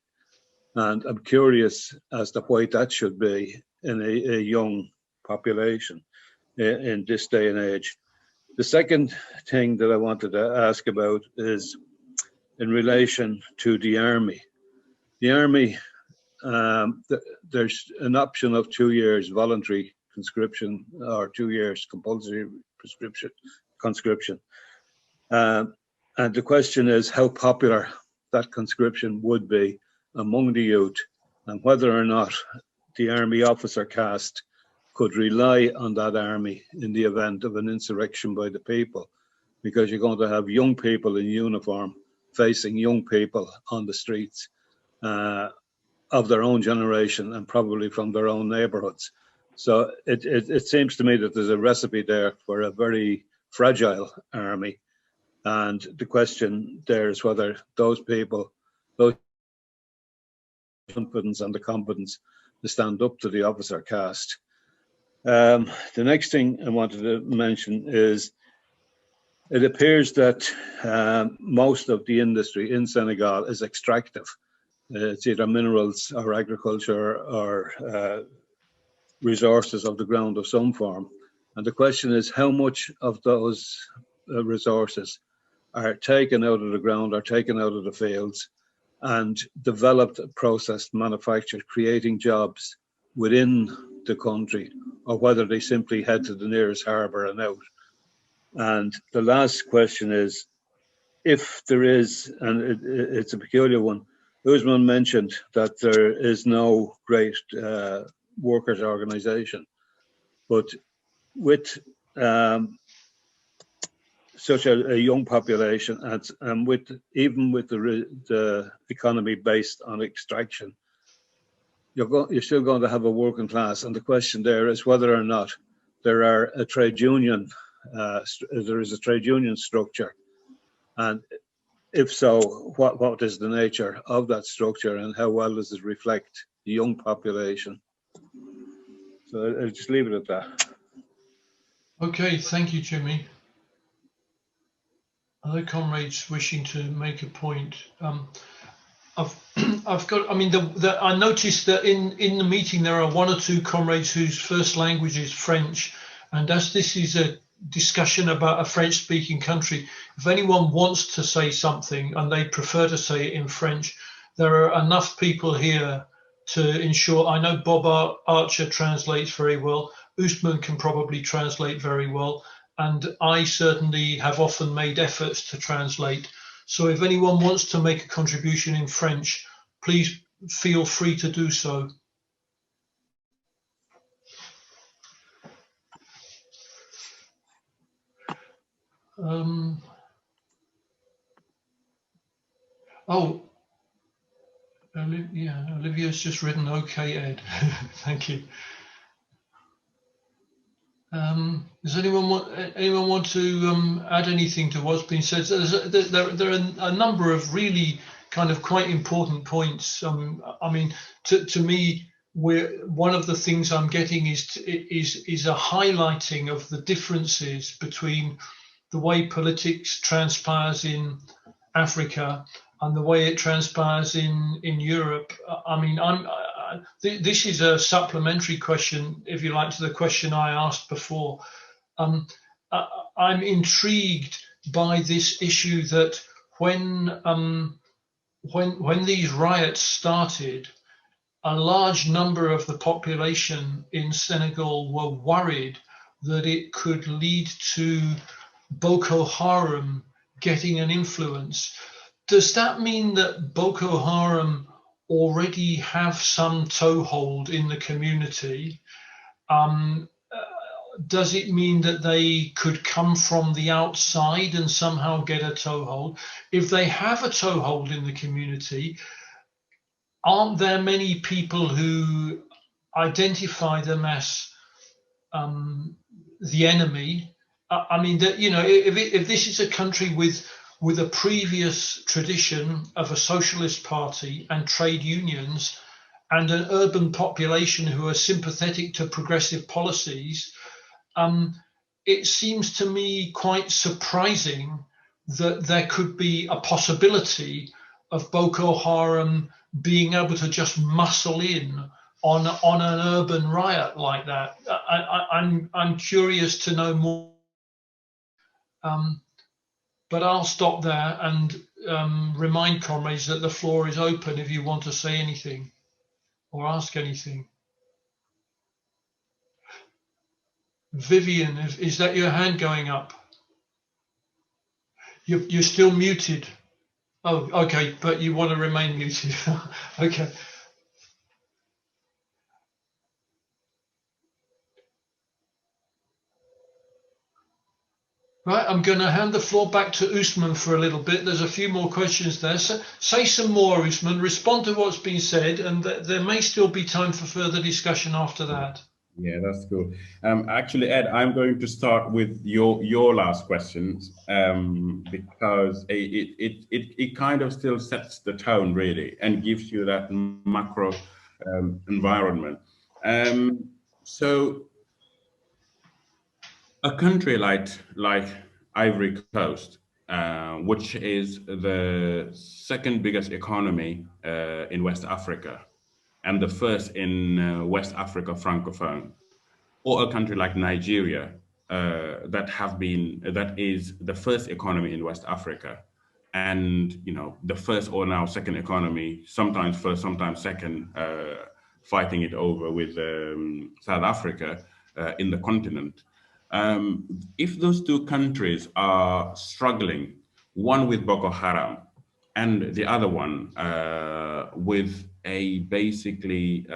And I'm curious as to why that should be in a young population in this day and age. The second thing that I wanted to ask about is in relation to the army. The army, there's an option of 2 years voluntary conscription or 2 years compulsory conscription. And the question is how popular that conscription would be among the youth, and whether or not the army officer caste could rely on that army in the event of an insurrection by the people, because you're going to have young people in uniform facing young people on the streets of their own generation and probably from their own neighborhoods. So it seems to me that there's a recipe there for a very fragile army. And the question there is whether those people, those confidence and the competence to stand up to the officer caste. The next thing I wanted to mention is it appears that most of the industry in Senegal is extractive. It's either minerals or agriculture or resources of the ground of some form. And the question is how much of those resources are taken out of the ground, are taken out of the fields and developed, processed, manufactured, creating jobs within the country, or whether they simply head to the nearest harbour and out. And the last question is, if there is, and it's a peculiar one, Ousmane mentioned that there is no great workers' organisation, but with such a young population, and with even with the economy based on extraction, you're still going to have a working class. And the question there is whether or not there are a trade union, there is a trade union structure, and if so, what is the nature of that structure, and how well does it reflect the young population? So I'll just leave it at that. Okay, thank you, Jimmy. Other comrades wishing to make a point. I've got. I mean, I noticed that in the meeting there are one or two comrades whose first language is French, and as this is a discussion about a French-speaking country, if anyone wants to say something and they prefer to say it in French, there are enough people here to ensure. I know Bob Archer translates very well. Ousmane can probably translate very well. And I certainly have often made efforts to translate. So if anyone wants to make a contribution in French, please feel free to do so. Olivia's just written, okay, Ed. Thank you. Does anyone want to add anything to what's been said? So there are a number of really kind of quite important points. I mean, to me, one of the things I'm getting is a highlighting of the differences between the way politics transpires in Africa and the way it transpires in Europe. I mean, this is a supplementary question, if you like, to the question I asked before. I'm intrigued by this issue that when these riots started, a large number of the population in Senegal were worried that it could lead to Boko Haram getting an influence. does that mean that Boko Haram already have some toehold in the community? Does it mean that they could come from the outside and somehow get a toehold? If they have a toehold in the community, aren't there many people who identify them as the enemy? I mean, that, you know, if this is a country with a previous tradition of a socialist party and trade unions and an urban population who are sympathetic to progressive policies, it seems to me quite surprising that there could be a possibility of Boko Haram being able to just muscle in on an urban riot like that. I'm curious to know more. But I'll stop there and remind comrades that the floor is open if you want to say anything or ask anything. Vivian, is that your hand going up? You're still muted. Oh, okay, but you want to remain muted. Okay. Right, I'm going to hand the floor back to Ousmane for a little bit. There's a few more questions there. So say some more, Ousmane. Respond to what's been said, and there may still be time for further discussion after that. Yeah, that's cool. Actually, Ed, I'm going to start with your last questions because it kind of still sets the tone really and gives you that macro environment. So a country like Ivory Coast, which is the second biggest economy in West Africa and the first in West Africa Francophone, or a country like Nigeria that is the first economy in West Africa, and the first or now second economy, sometimes first, sometimes second, fighting it over with South Africa in the continent. If those two countries are struggling, one with Boko Haram and the other one with a basically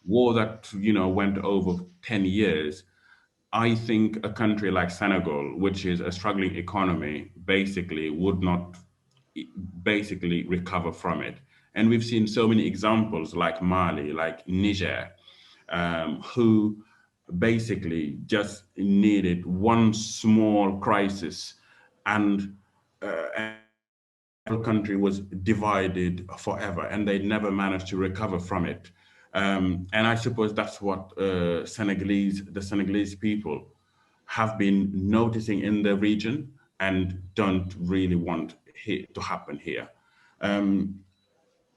war that went over 10 years, I think a country like Senegal, which is a struggling economy, basically would not recover from it. And we've seen so many examples like Mali, like Niger, who basically just needed one small crisis and the country was divided forever and they never managed to recover from it. And I suppose that's what the Senegalese people have been noticing in the region and don't really want to happen here.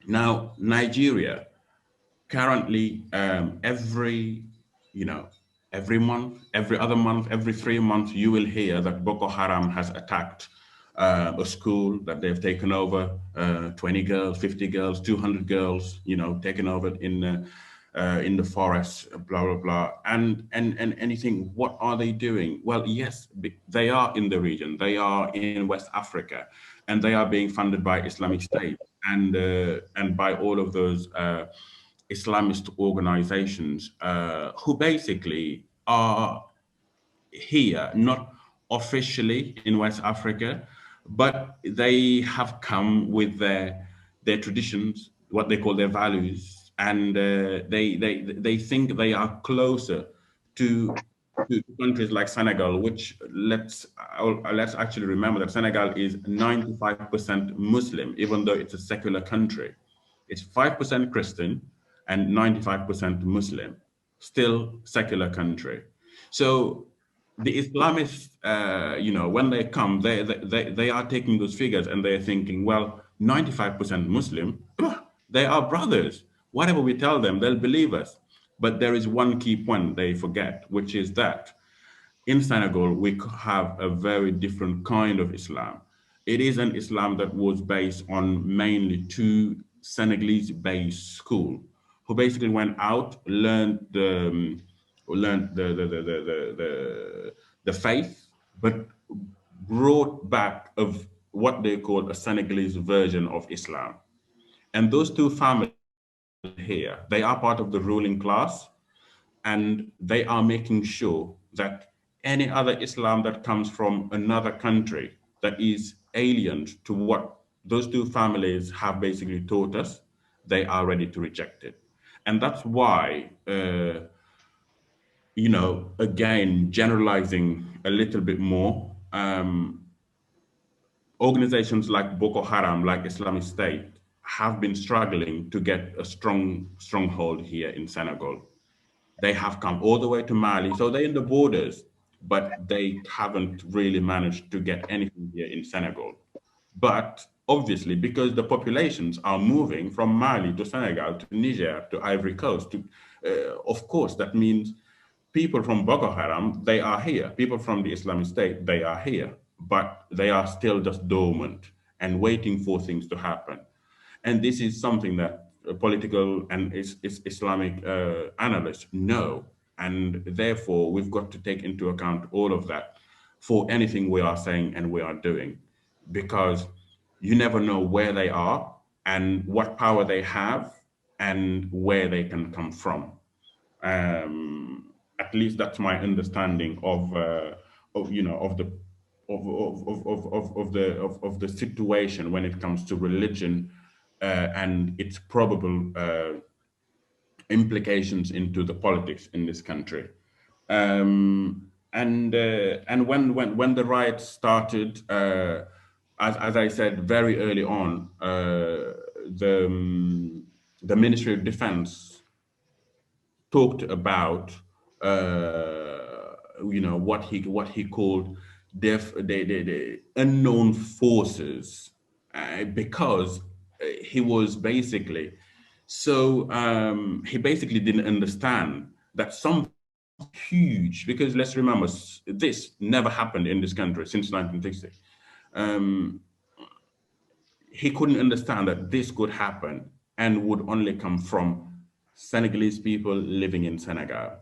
Now, Nigeria, currently every month, every other month, every 3 months, you will hear that Boko Haram has attacked a school that they've taken over, 20 girls, 50 girls, 200 girls, taken over in the forest, blah, blah, blah. And anything, what are they doing? Well, yes, they are in the region. They are in West Africa, and they are being funded by Islamic State and by all of those Islamist organizations who basically are here, not officially in West Africa, but they have come with their traditions, what they call their values, and they think they are closer to countries like Senegal, which let's actually remember that Senegal is 95% Muslim, even though it's a secular country. It's 5% Christian and 95% Muslim, still secular country. So the Islamists, when they come, they are taking those figures and they're thinking, well, 95% Muslim, they are brothers. Whatever we tell them, they'll believe us. But there is one key point they forget, which is that in Senegal, we have a very different kind of Islam. It is an Islam that was based on mainly two Senegalese-based schools who basically went out, learned the faith, but brought back what they call a Senegalese version of Islam. And those two families here, they are part of the ruling class, and they are making sure that any other Islam that comes from another country that is alien to what those two families have basically taught us, they are ready to reject it. And that's why, you know, again, generalizing a little bit more, organizations like Boko Haram, like Islamic State, have been struggling to get a stronghold here in Senegal. They have come all the way to Mali, so they're in the borders, but they haven't really managed to get anything here in Senegal. But obviously, because the populations are moving from Mali to Senegal, to Niger, to Ivory Coast, of course, that means people from Boko Haram, they are here. People from the Islamic State, they are here, but they are still just dormant and waiting for things to happen. And this is something that political and Islamic analysts know. And therefore, we've got to take into account all of that for anything we are saying and we are doing, because you never know where they are and what power they have and where they can come from. At least that's my understanding of you know, of the of the situation when it comes to religion and its probable implications into the politics in this country. And when the riots started, as I said very early on, the Ministry of Defense talked about you know, what he called the unknown forces, because he was basically he basically didn't understand that some huge, because let's remember, this never happened in this country since 1960. He couldn't understand that this could happen and would only come from Senegalese people living in Senegal.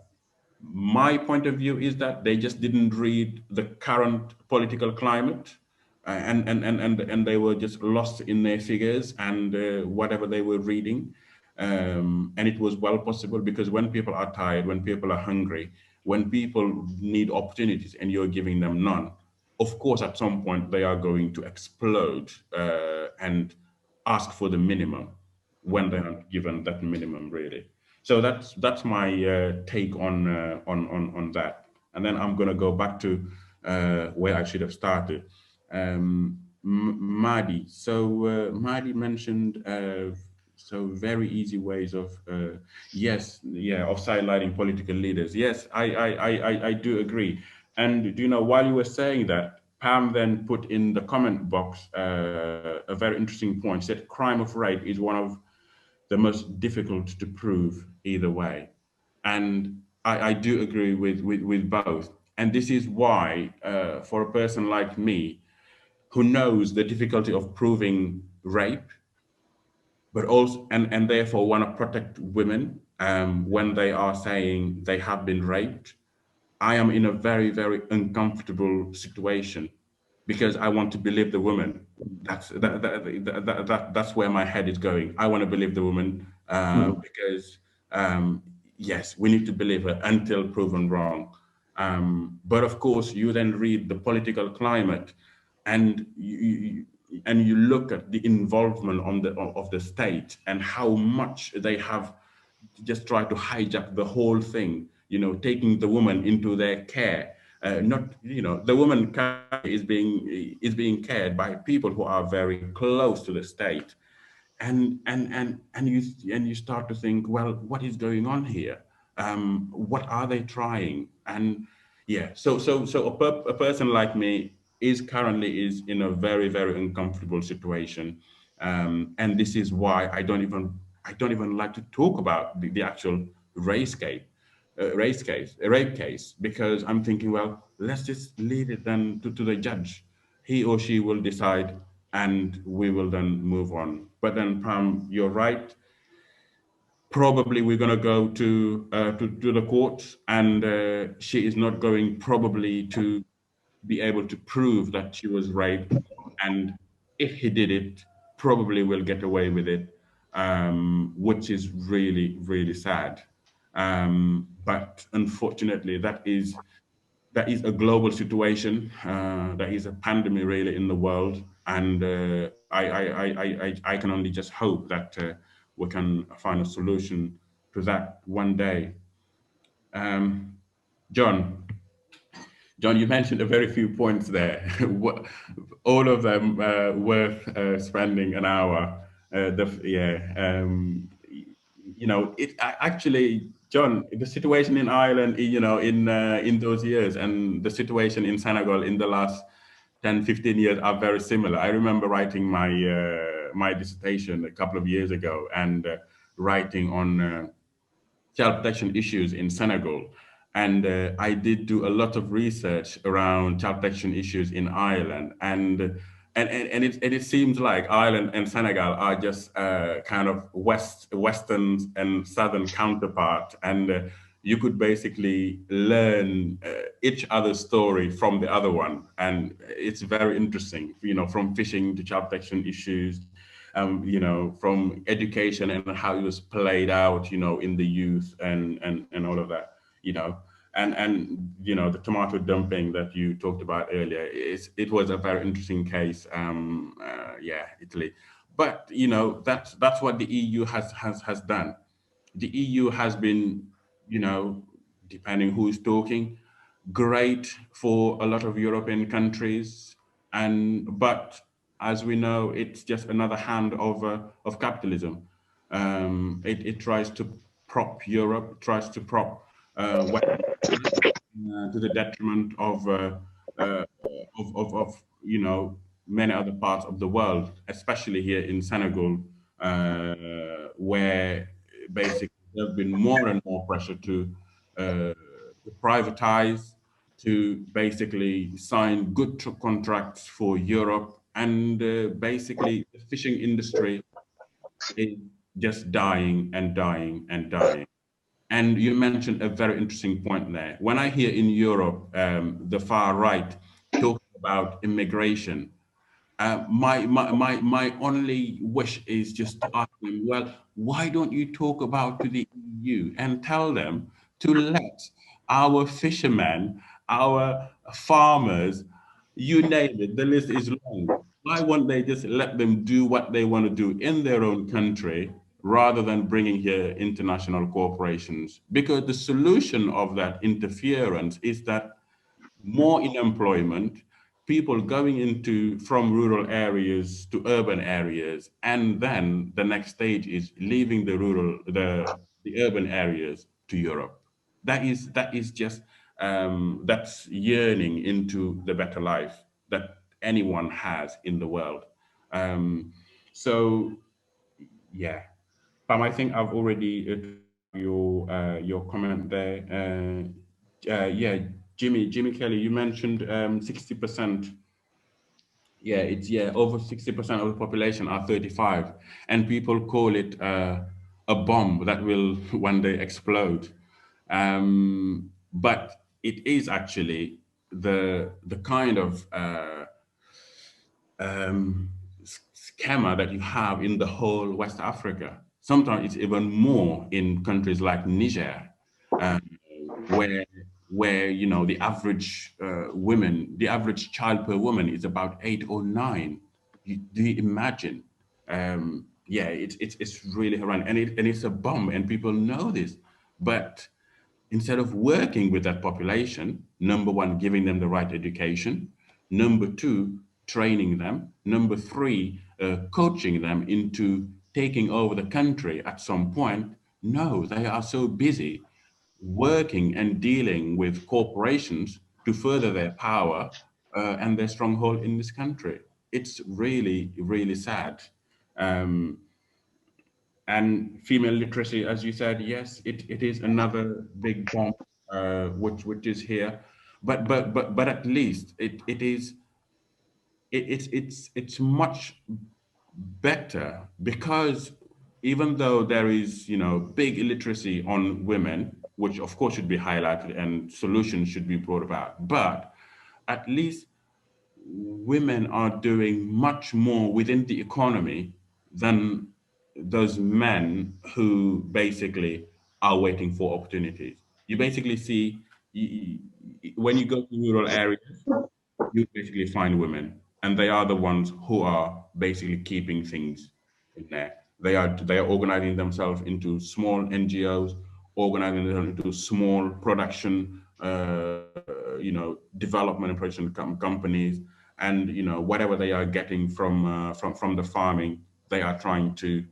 My point of view is that they just didn't read the current political climate, and they were just lost in their figures and whatever they were reading. And it was well possible, because when people are tired, when people are hungry, when people need opportunities and you're giving them none, of course, at some point they are going to explode and ask for the minimum when they aren't given that minimum, really. So that's my take on that. And then I'm going to go back to where I should have started. Madi. So Madi mentioned so very easy ways of of sidelining political leaders. Yes, I do agree. And do you know, while you were saying that, Pam then put in the comment box a very interesting point. Said crime of rape is one of the most difficult to prove either way. And I do agree with both. And this is why, for a person like me, who knows the difficulty of proving rape, but also, and therefore want to protect women when they are saying they have been raped, I am in a very, very uncomfortable situation, because I want to believe the woman. That's where my head is going. I want to believe the woman because yes, we need to believe her until proven wrong. But of course, you then read the political climate, and you look at the involvement of the state and how much they have just tried to hijack the whole thing. You know, taking the woman into their care. Not, you know, the woman is being cared by people who are very close to the state, and you start to think, well, what is going on here? What are they trying? And yeah, so a person like me is currently in a very, very uncomfortable situation, and this is why I don't even like to talk about the actual rape case, because I'm thinking, well, let's just leave it then to the judge. He or she will decide, and we will then move on. But then, Pam, you're right. Probably we're going to go to the court, and she is not going probably to be able to prove that she was raped, And if he did it, probably will get away with it, which is really, really sad. But unfortunately, that is a global situation. That is a pandemic really in the world, and I can only just hope that we can find a solution to that one day. Um, John, you mentioned a very few points there. All of them worth spending an hour. Actually, John, the situation in Ireland, in those years, and the situation in Senegal in the last 10, 15 years are very similar. I remember writing my dissertation a couple of years ago, and writing on child protection issues in Senegal. And I did do a lot of research around child protection issues in Ireland. And it seems like Ireland and Senegal are just kind of Western and Southern counterpart. And you could basically learn each other's story from the other one. And it's very interesting, from fishing to child protection issues, from education and how it was played out, in the youth and all of that, and the tomato dumping that you talked about earlier. It was a very interesting case. Italy, but that's what the EU has done. The EU has been, depending who is talking, great for a lot of European countries, but as we know, it's just another hand of capitalism. It tries to prop Europe, tries to prop Western to the detriment of many other parts of the world, especially here in Senegal, where basically there's been more and more pressure to privatize, to basically sign good contracts for Europe, and basically the fishing industry is just dying and dying and dying. And you mentioned a very interesting point there. When I hear in Europe the far right talking about immigration, my only wish is just to ask them, well, why don't you talk about to the EU and tell them to let our fishermen, our farmers, you name it, the list is long. Why won't they just let them do what they want to do in their own country rather than bringing here international corporations? Because the solution of that interference is that more unemployment, people going from rural areas to urban areas, and then the next stage is leaving the urban areas to Europe. That is just that's yearning into the better life that anyone has in the world. So yeah, Pam, I think I've already your comment there. Yeah, Jimmy Kelly, you mentioned 60%. Yeah, it's over 60% of the population are 35, and people call it a bomb that will one day explode. But it is actually the kind of schema that you have in the whole West Africa. Sometimes it's even more in countries like Niger, where the average the average child per woman is about 8 or 9. Do you imagine? It's really horrendous, and it's a bomb, and people know this, but instead of working with that population, number one, giving them the right education, number two, training them, number three, coaching them into taking over the country at some point, no, they are so busy working and dealing with corporations to further their power and their stronghold in this country. It's really, really sad. And female literacy, as you said, yes, it is another big bomb which is here, but at least it's much better, because even though there is big illiteracy on women, which of course should be highlighted and solutions should be brought about, but at least women are doing much more within the economy than those men who basically are waiting for opportunities. You basically see, when you go to rural areas, you basically find women, and they are the ones who are basically keeping things in there. They are organizing themselves into small NGOs, organizing themselves into small production, development and production companies, and whatever they are getting from the farming, they are trying to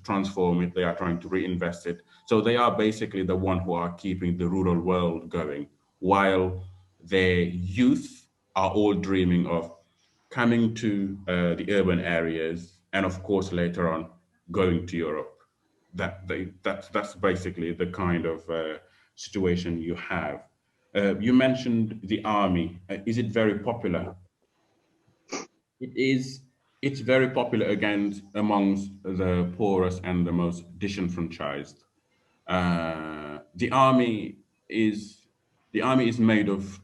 transform it. They are trying to reinvest it. So they are basically the one who are keeping the rural world going, while their youth are all dreaming of coming to the urban areas, and of course later on going to Europe. That's basically the kind of situation you have. You mentioned the army. Is it very popular? It is. It's very popular against amongst the poorest and the most disenfranchised. The army is made of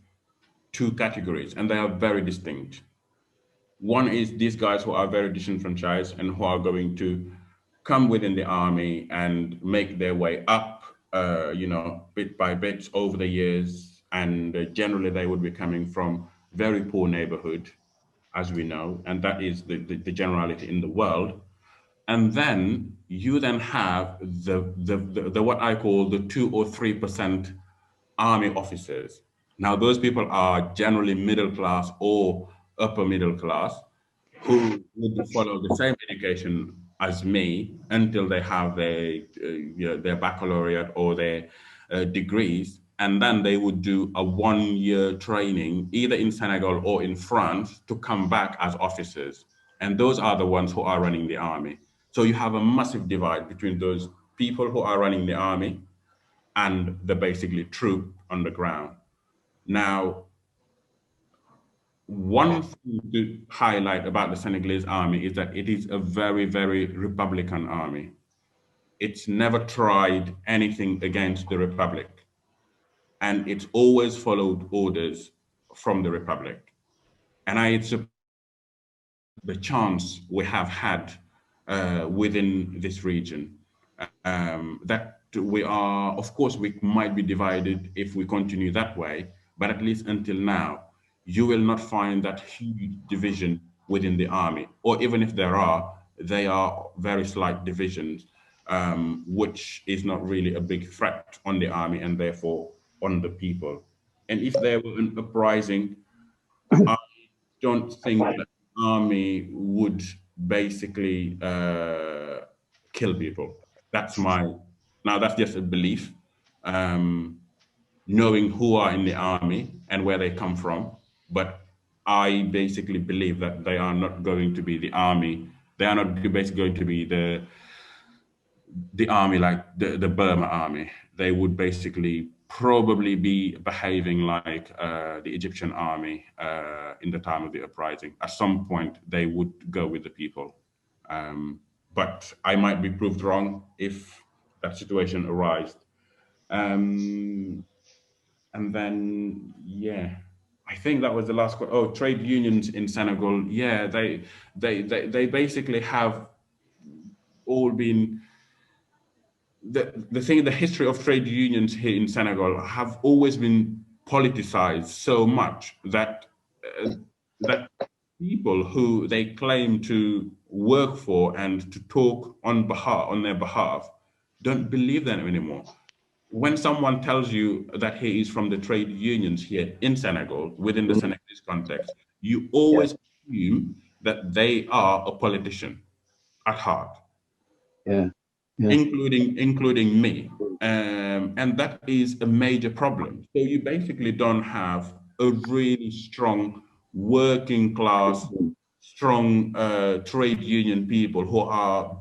two categories, and they are very distinct. One is these guys who are very disenfranchised and who are going to come within the army and make their way up, bit by bit over the years. And generally, they would be coming from very poor neighborhood, as we know, and that is the generality in the world. And then you then have the what I call the 2 or 3% army officers. Now, those people are generally middle class or upper middle class, who would follow the same education as me until they have their baccalaureate or their degrees, and then they would do a 1-year training either in Senegal or in France to come back as officers. And those are the ones who are running the army. So you have a massive divide between those people who are running the army and the basically troop on the ground. Now, one thing to highlight about the Senegalese army is that it is a very, very Republican army. It's never tried anything against the Republic, and it's always followed orders from the Republic. And it's the chance we have had within this region, that we are, of course, we might be divided if we continue that way, but at least until now, you will not find that huge division within the army, or even if there are, they are very slight divisions, which is not really a big threat on the army and therefore on the people. And if there were an uprising, I don't think that the army would basically kill people. That's that's just a belief, knowing who are in the army and where they come from. But I basically believe that they are not going to be the army. They are not basically going to be the army like the Burma army. They would basically probably be behaving like the Egyptian army in the time of the uprising. At some point, they would go with the people. But I might be proved wrong if that situation arises. And then, yeah, I think that was the last question. Oh, trade unions in Senegal. Yeah, they basically have all been, the history of trade unions here in Senegal have always been politicized so much that that people who they claim to work for and to talk on their behalf don't believe them anymore. When someone tells you that he is from the trade unions here in Senegal, within the Senegalese context, you always assume that they are a politician at heart. Yeah. Including me. And that is a major problem. So you basically don't have a really strong working class, strong trade union people who are,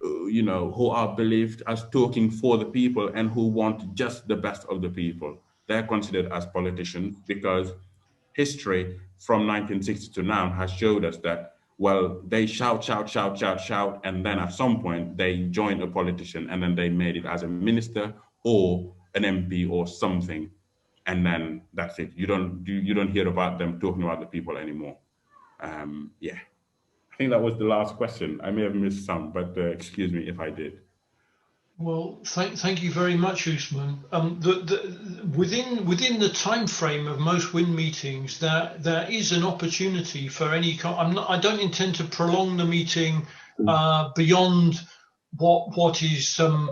who are believed as talking for the people and who want just the best of the people. They're considered as politicians because history from 1960 to now has showed us that, well, they shout, and then at some point they joined a politician and then they made it as a minister or an MP or something. and then that's it. You don't hear about them talking about the people anymore. Yeah, I think that was the last question. I may have missed some, but excuse me if I did. Well, thank you very much, Ousmane. Within the time frame of most WIN meetings, there is an opportunity for any. I don't intend to prolong the meeting beyond what is a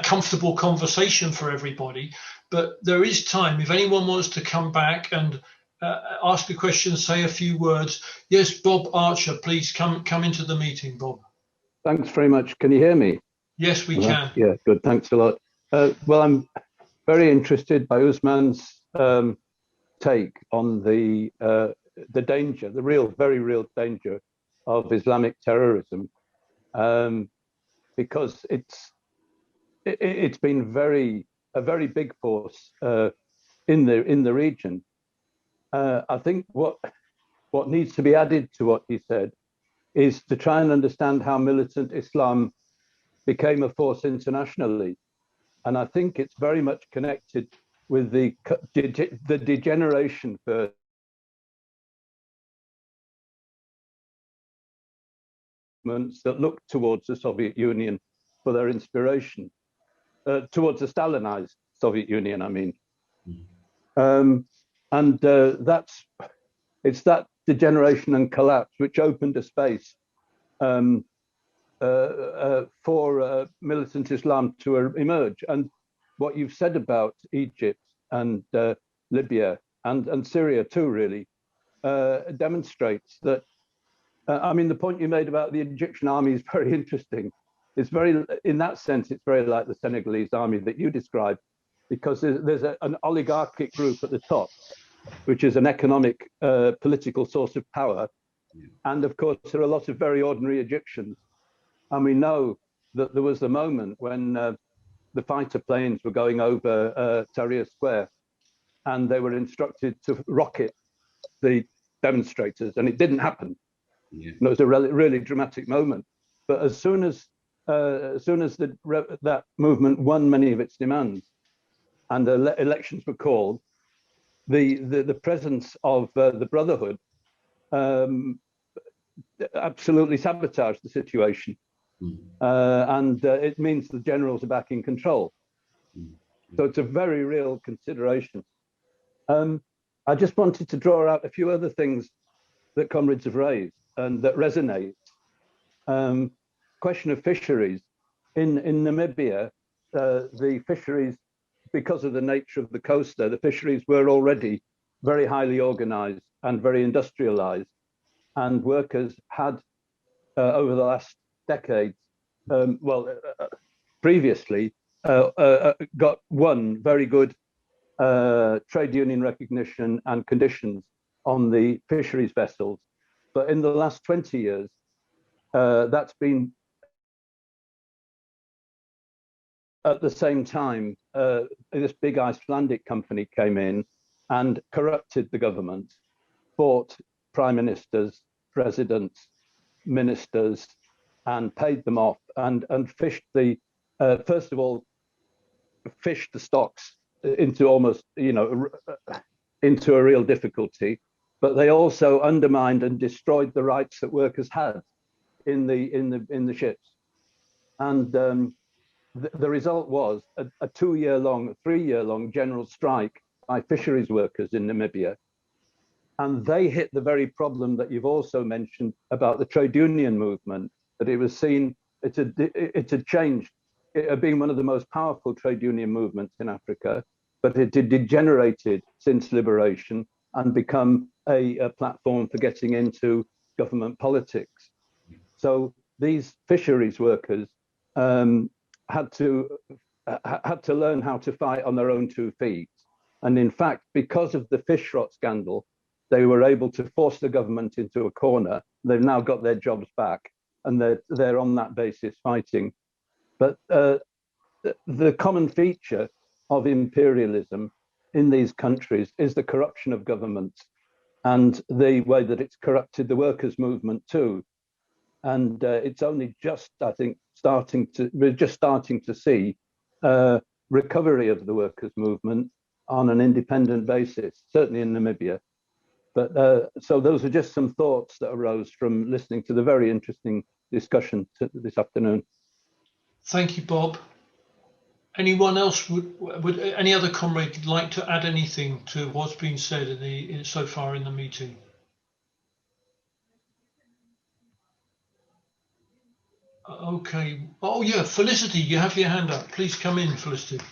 comfortable conversation for everybody. But there is time. If anyone wants to come back and ask a question, say a few words. Yes, Bob Archer, please come into the meeting, Bob. Thanks very much. Can you hear me? Yes, we can. Yeah, good. Thanks a lot. Well, I'm very interested by Ousmane's take on the danger, the very real danger of Islamic terrorism, because it's been a very big force in the region. I think what needs to be added to what he said is to try and understand how militant Islam became a force internationally. And I think it's very much connected with the degeneration first that looked towards the Soviet Union for their inspiration, towards the Stalinized Soviet Union, I mean. It's that degeneration and collapse which opened a space for militant Islam to emerge. And what you've said about Egypt and Libya and Syria too really demonstrates that. I mean, the point you made about the Egyptian army is very interesting. It's in that sense, it's very like the Senegalese army that you described, because there's an oligarchic group at the top, which is an economic, political source of power. And of course, there are a lot of very ordinary Egyptians. And we know that there was a moment when the fighter planes were going over Tahrir Square, and they were instructed to rocket the demonstrators, and it didn't happen. Yeah. It was a really dramatic moment. But as soon as that movement won many of its demands, and elections were called, the presence of the Brotherhood absolutely sabotaged the situation. And it means the generals are back in control. So it's a very real consideration. I just wanted to draw out a few other things that comrades have raised and that resonate. Question of fisheries. In Namibia, the fisheries, because of the nature of the coast there, the fisheries were already very highly organized and very industrialized. And workers had, over the last decades, previously, got one very good trade union recognition and conditions on the fisheries vessels. But in the last 20 years, that's been at the same time, this big Icelandic company came in and corrupted the government, bought prime ministers, presidents, ministers, and paid them off and fished first of all, fished the stocks into almost, into a real difficulty. But they also undermined and destroyed the rights that workers had in the ships. And the result was a 3-year-long general strike by fisheries workers in Namibia. And they hit the very problem that you've also mentioned about the trade union movement, that it was seen, it had changed. It had been one of the most powerful trade union movements in Africa, but it had degenerated since liberation and become a platform for getting into government politics. So these fisheries workers had to learn how to fight on their own 2 feet. And in fact, because of the fish rot scandal, they were able to force the government into a corner. They've now got their jobs back, and they're on that basis fighting. But the common feature of imperialism in these countries is the corruption of governments and the way that it's corrupted the workers' movement too. And it's only just, I think, we're just starting to see recovery of the workers' movement on an independent basis, certainly in Namibia. But so those are just some thoughts that arose from listening to the very interesting discussion this afternoon. Thank you, Bob. Anyone else would any other comrade like to add anything to what's been said so far in the meeting? Okay. Oh yeah, Felicity, you have your hand up. Please come in, Felicity.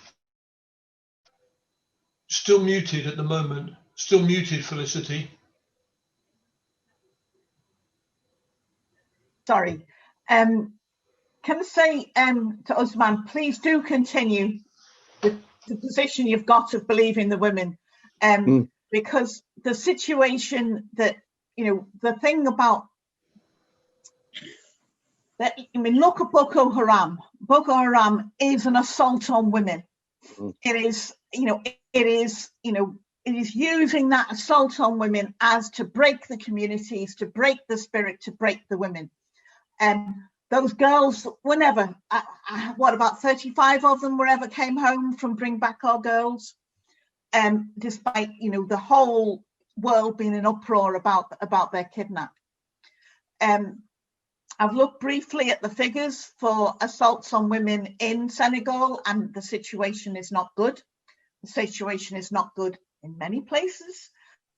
Still muted at the moment. Still muted, Felicity. Sorry. Can I say to Ousmane, please do continue with the position you've got of believing the women, because the situation that, the thing about that, I mean, look at Boko Haram. Boko Haram is an assault on women. It is, it is using that assault on women as to break the communities, to break the spirit, to break the women. Those girls were never, what, about 35 of them were ever came home from Bring Back Our Girls, despite, the whole world being in uproar about their kidnap. I've looked briefly at the figures for assaults on women in Senegal, and the situation is not good. The situation is not good in many places,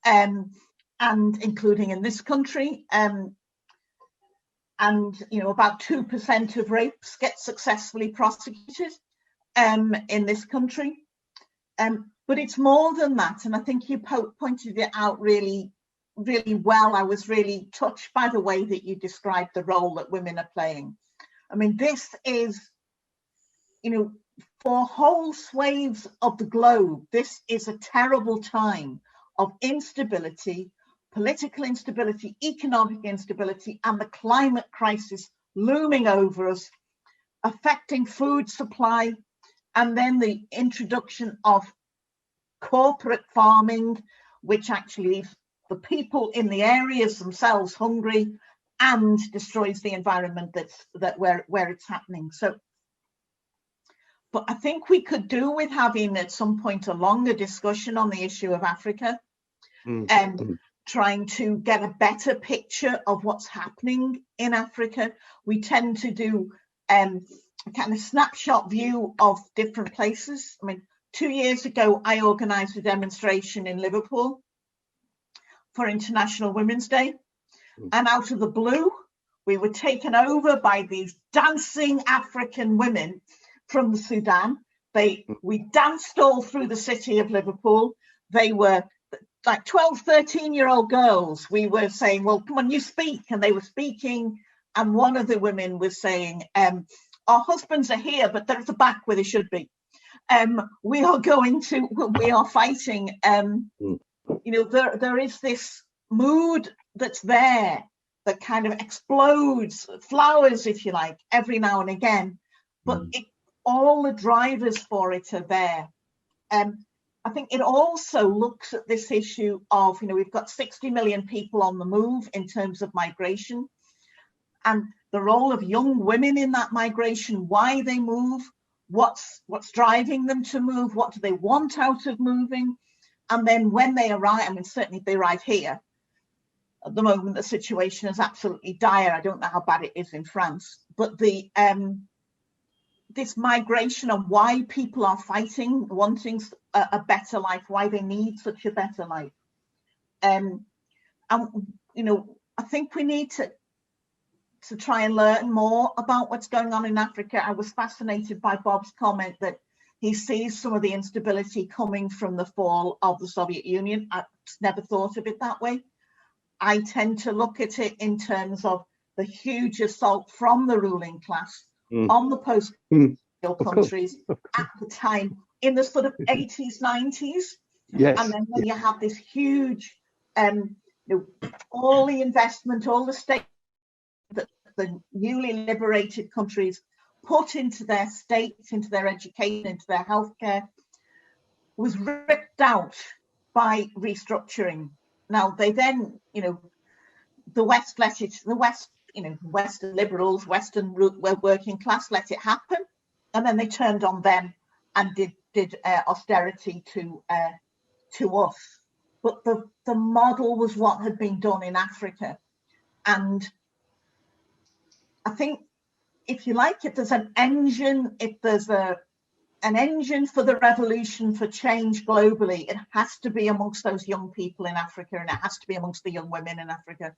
and including in this country. And about 2% of rapes get successfully prosecuted in this country. But it's more than that, and I think you pointed it out really, really well. I was really touched by the way that you described the role that women are playing. I mean, this is, for whole swathes of the globe, this is a terrible time of instability, political instability, economic instability, and the climate crisis looming over us, affecting food supply, and then the introduction of corporate farming, which actually leaves the people in the areas themselves hungry and destroys the environment where it's happening. So, but I think we could do with having at some point a longer discussion on the issue of Africa, and trying to get a better picture of what's happening in Africa. We tend to do a kind of snapshot view of different places. I mean, 2 years ago, I organised a demonstration in Liverpool for International Women's Day. And out of the blue, we were taken over by these dancing African women from the Sudan. We danced all through the city of Liverpool. They were like 12, 13-year-old girls. We were saying, well, come on, you speak. And they were speaking. And one of the women was saying, our husbands are here, but they're at the back where they should be. We are fighting. There is this mood that's there that kind of explodes, flowers, if you like, every now and again. But all the drivers for it are there. I think it also looks at this issue of, we've got 60 million people on the move in terms of migration, and the role of young women in that migration, why they move, what's driving them to move, what do they want out of moving, and then when they arrive, I mean, certainly if they arrive here, at the moment the situation is absolutely dire. I don't know how bad it is in France, but the this migration and why people are fighting, wanting a better life, why they need such a better life. And I think we need to try and learn more about what's going on in Africa. I was fascinated by Bob's comment that he sees some of the instability coming from the fall of the Soviet Union. I've never thought of it that way. I tend to look at it in terms of the huge assault from the ruling class on the post-colonial countries at the time in the sort of 80s, 90s. Yes. And then when you have this huge, all the investment, all the state that the newly liberated countries put into their states, into their education, into their healthcare, was ripped out by restructuring. Now they then, the West let it, Western liberals, Western working class let it happen, and then they turned on them and did austerity to us. But the model was what had been done in Africa. And I think, if you like, if there's an engine, an engine for the revolution, for change globally, it has to be amongst those young people in Africa, and it has to be amongst the young women in Africa.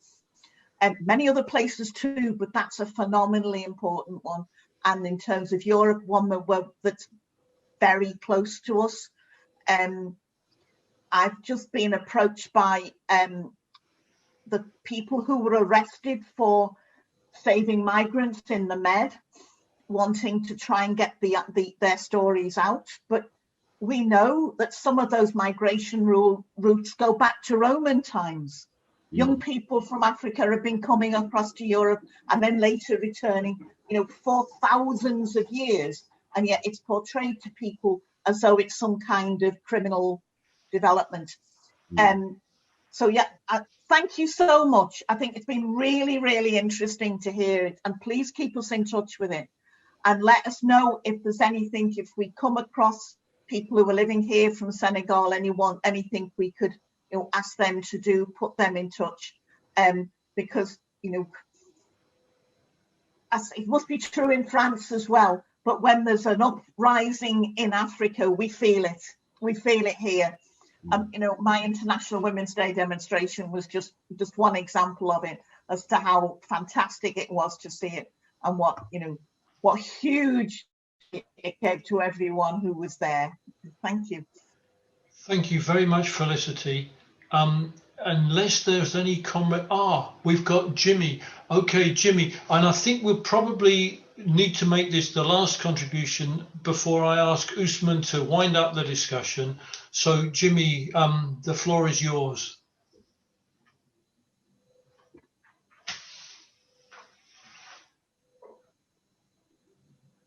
And many other places too, but that's a phenomenally important one. And in terms of Europe, one that's very close to us. I've just been approached by the people who were arrested for saving migrants in the Med, wanting to try and get their stories out. But we know that some of those migration routes go back to Roman times. Young people from Africa have been coming across to Europe and then later returning, for thousands of years. And yet it's portrayed to people as though it's some kind of criminal development. So yeah, thank you so much. I think it's been really, really interesting to hear it. And please keep us in touch with it. And let us know if there's anything, if we come across people who are living here from Senegal, anything we could ask them to do, put them in touch. Because, as it must be true in France as well, but when there's an uprising in Africa, we feel it. We feel it here. My International Women's Day demonstration was just one example of it, as to how fantastic it was to see it, and what huge it gave to everyone who was there. Thank you. Thank you very much, Felicity. Unless there's any comment, we've got Jimmy. Okay, Jimmy, and I think we'll probably need to make this the last contribution before I ask Ousmane to wind up the discussion. So, Jimmy, the floor is yours.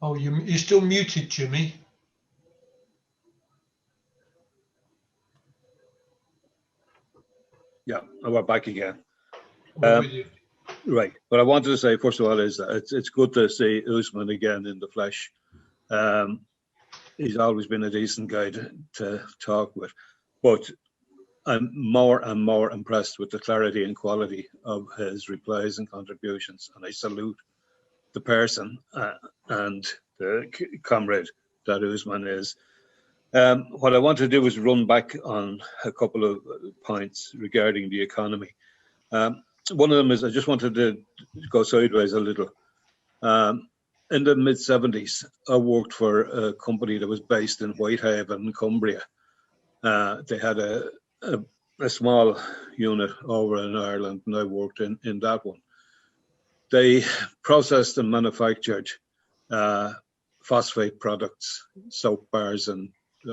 Oh, you're still muted, Jimmy. Yeah, we're back again. We're with you. Right. What I wanted to say, first of all, is that it's good to see Ousmane again in the flesh. He's always been a decent guy to talk with. But I'm more and more impressed with the clarity and quality of his replies and contributions. And I salute the person and the comrade that Ousmane is. What I want to do is run back on a couple of points regarding the economy. One of them is I just wanted to go sideways a little. In the mid-70s, I worked for a company that was based in Whitehaven, Cumbria. They had a small unit over in Ireland, and I worked in that one. They processed and manufactured phosphate products, soap bars and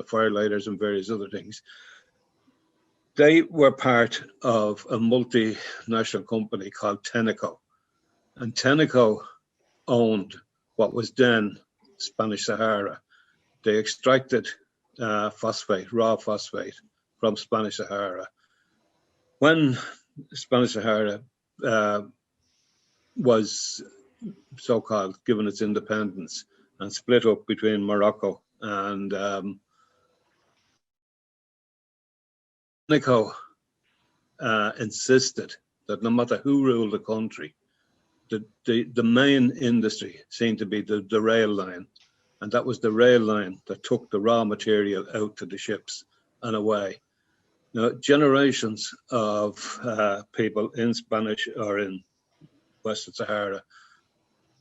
fire lighters and various other things. They were part of a multinational company called Tenneco. And Tenneco owned what was then Spanish Sahara. They extracted phosphate, raw phosphate, from Spanish Sahara. When Spanish Sahara was so-called given its independence and split up between Morocco and Senegal insisted that no matter who ruled the country, the main industry seemed to be the rail line, and that was the rail line that took the raw material out to the ships and away. Now, generations of people in Spanish or in Western Sahara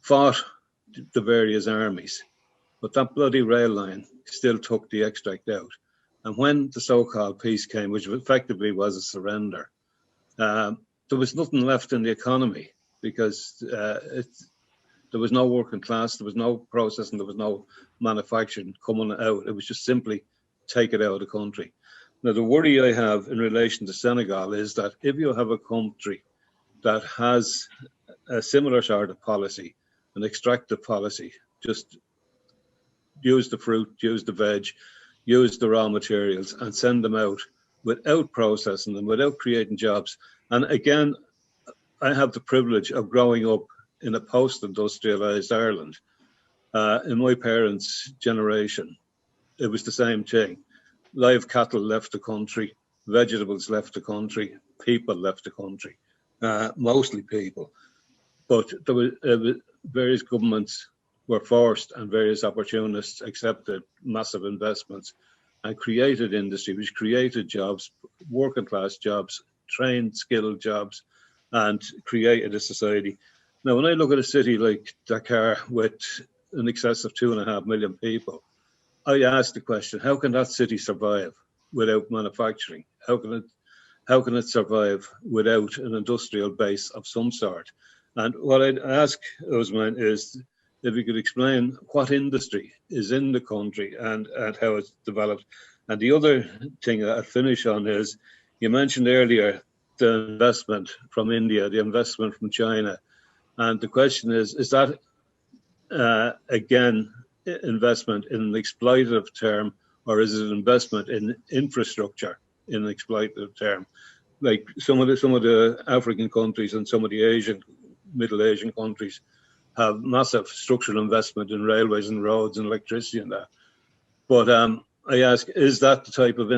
fought the various armies, but that bloody rail line still took the extract out. And when the so-called peace came, which effectively was a surrender, there was nothing left in the economy because there was no working class, there was no processing, there was no manufacturing coming out. It was just simply take it out of the country. Now, the worry I have in relation to Senegal is that if you have a country that has a similar sort of policy, an extractive policy, just use the fruit, use the veg, use the raw materials and send them out without processing them, without creating jobs. And again, I have the privilege of growing up in a post-industrialized Ireland. In my parents' generation, it was the same thing. Live cattle left the country, vegetables left the country, people left the country, mostly people. But there was, various governments were forced and various opportunists accepted massive investments and created industry, which created jobs, working class jobs, trained, skilled jobs, and created a society. Now, when I look at a city like Dakar with in excess of 2.5 million people, I ask the question, how can that city survive without manufacturing? How can it survive without an industrial base of some sort? And what I'd ask Ousmane is if you could explain what industry is in the country and how it's developed. And the other thing I'll finish on is, you mentioned earlier the investment from India, the investment from China. And the question is that, again, investment in an exploitative term, or is it investment in infrastructure in an exploitative term? Like some of the African countries and some of the Middle Asian countries have massive structural investment in railways and roads and electricity and that. But I ask, is that the type of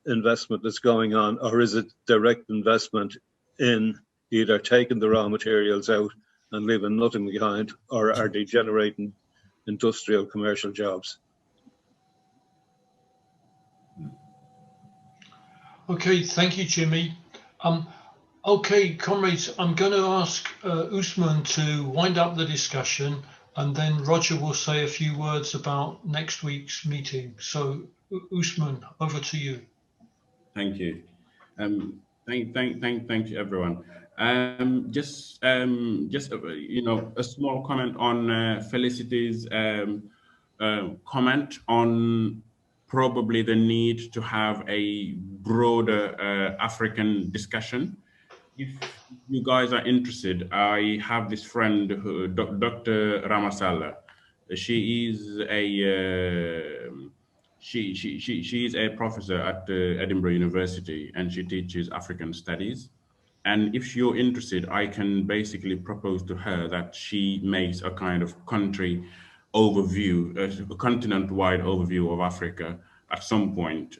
investment that's going on, or is it direct investment in either taking the raw materials out and leaving nothing behind, or are they generating industrial commercial jobs? Okay, thank you, Jimmy. Okay, comrades, I'm going to ask Ousmane to wind up the discussion, and then Roger will say a few words about next week's meeting. So, Ousmane, over to you. Thank you. Thank you, everyone. Just you know, a small comment on Felicity's comment on probably the need to have a broader African discussion. If you guys are interested, I have this friend, Dr. Ramasala. She is a she is a professor at Edinburgh University, and she teaches African studies. And if you're interested, I can basically propose to her that she makes a kind of country overview, a continent-wide overview of Africa at some point,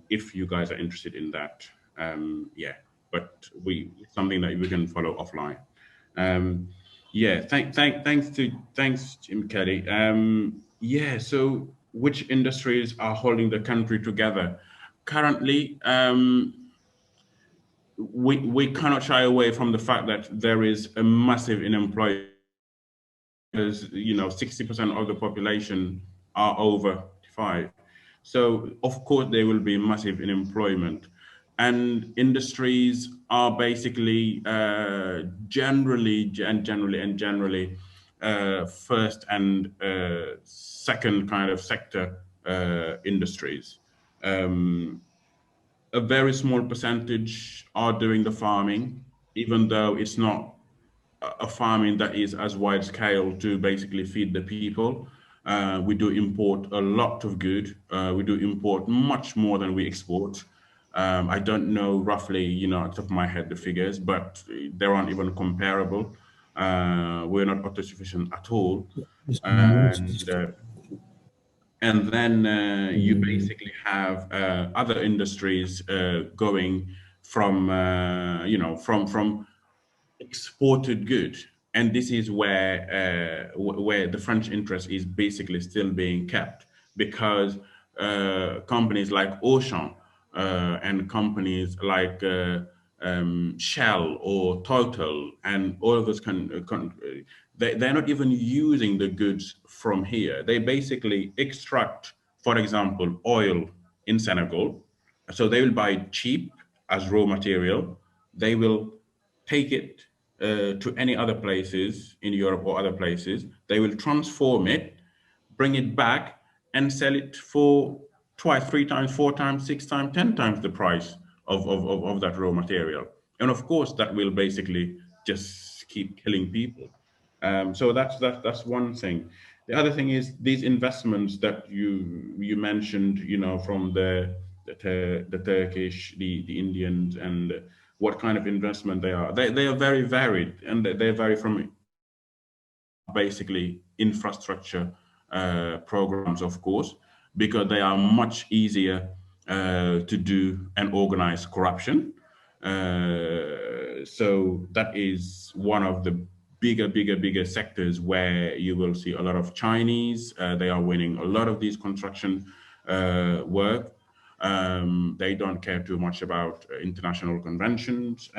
if you guys are interested in that. Yeah, but something that we can follow offline. Yeah, thanks, Jim Kelly. Yeah, so which industries are holding the country together? Currently, we cannot shy away from the fact that there is a massive unemployment. Because, you know, 60% of the population are over 5. So of course there will be massive unemployment, and industries are basically generally first and second kind of sector industries. A very small percentage are doing the farming, even though it's not a farming that is as wide scale to basically feed the people. We do import a lot of good. We do import much more than we export. I don't know roughly, you know, off the top of my head, the figures, but they aren't even comparable. We're not autosufficient at all. And then you basically have other industries going from, you know, from exported good, and this is where the French interest is basically still being kept, because companies like Auchan and companies like Shell or Total and all of those they're not even using the goods from here. They basically extract, for example, oil in Senegal. So they will buy cheap as raw material. They will take it to any other places in Europe or other places. They will transform it, bring it back, and sell it for 2, 3 times, 4 times, 6 times, 10 times the price of that raw material. And of course, that will basically just keep killing people. So that's one thing. The other thing is these investments that you mentioned, you know, from the Turkish, the Indians, and what kind of investment they are. They are very varied, and they vary from basically infrastructure programs, of course, because they are much easier to do and organize corruption. So that is one of the bigger sectors where you will see a lot of Chinese. They are winning a lot of these construction work. They don't care too much about international conventions,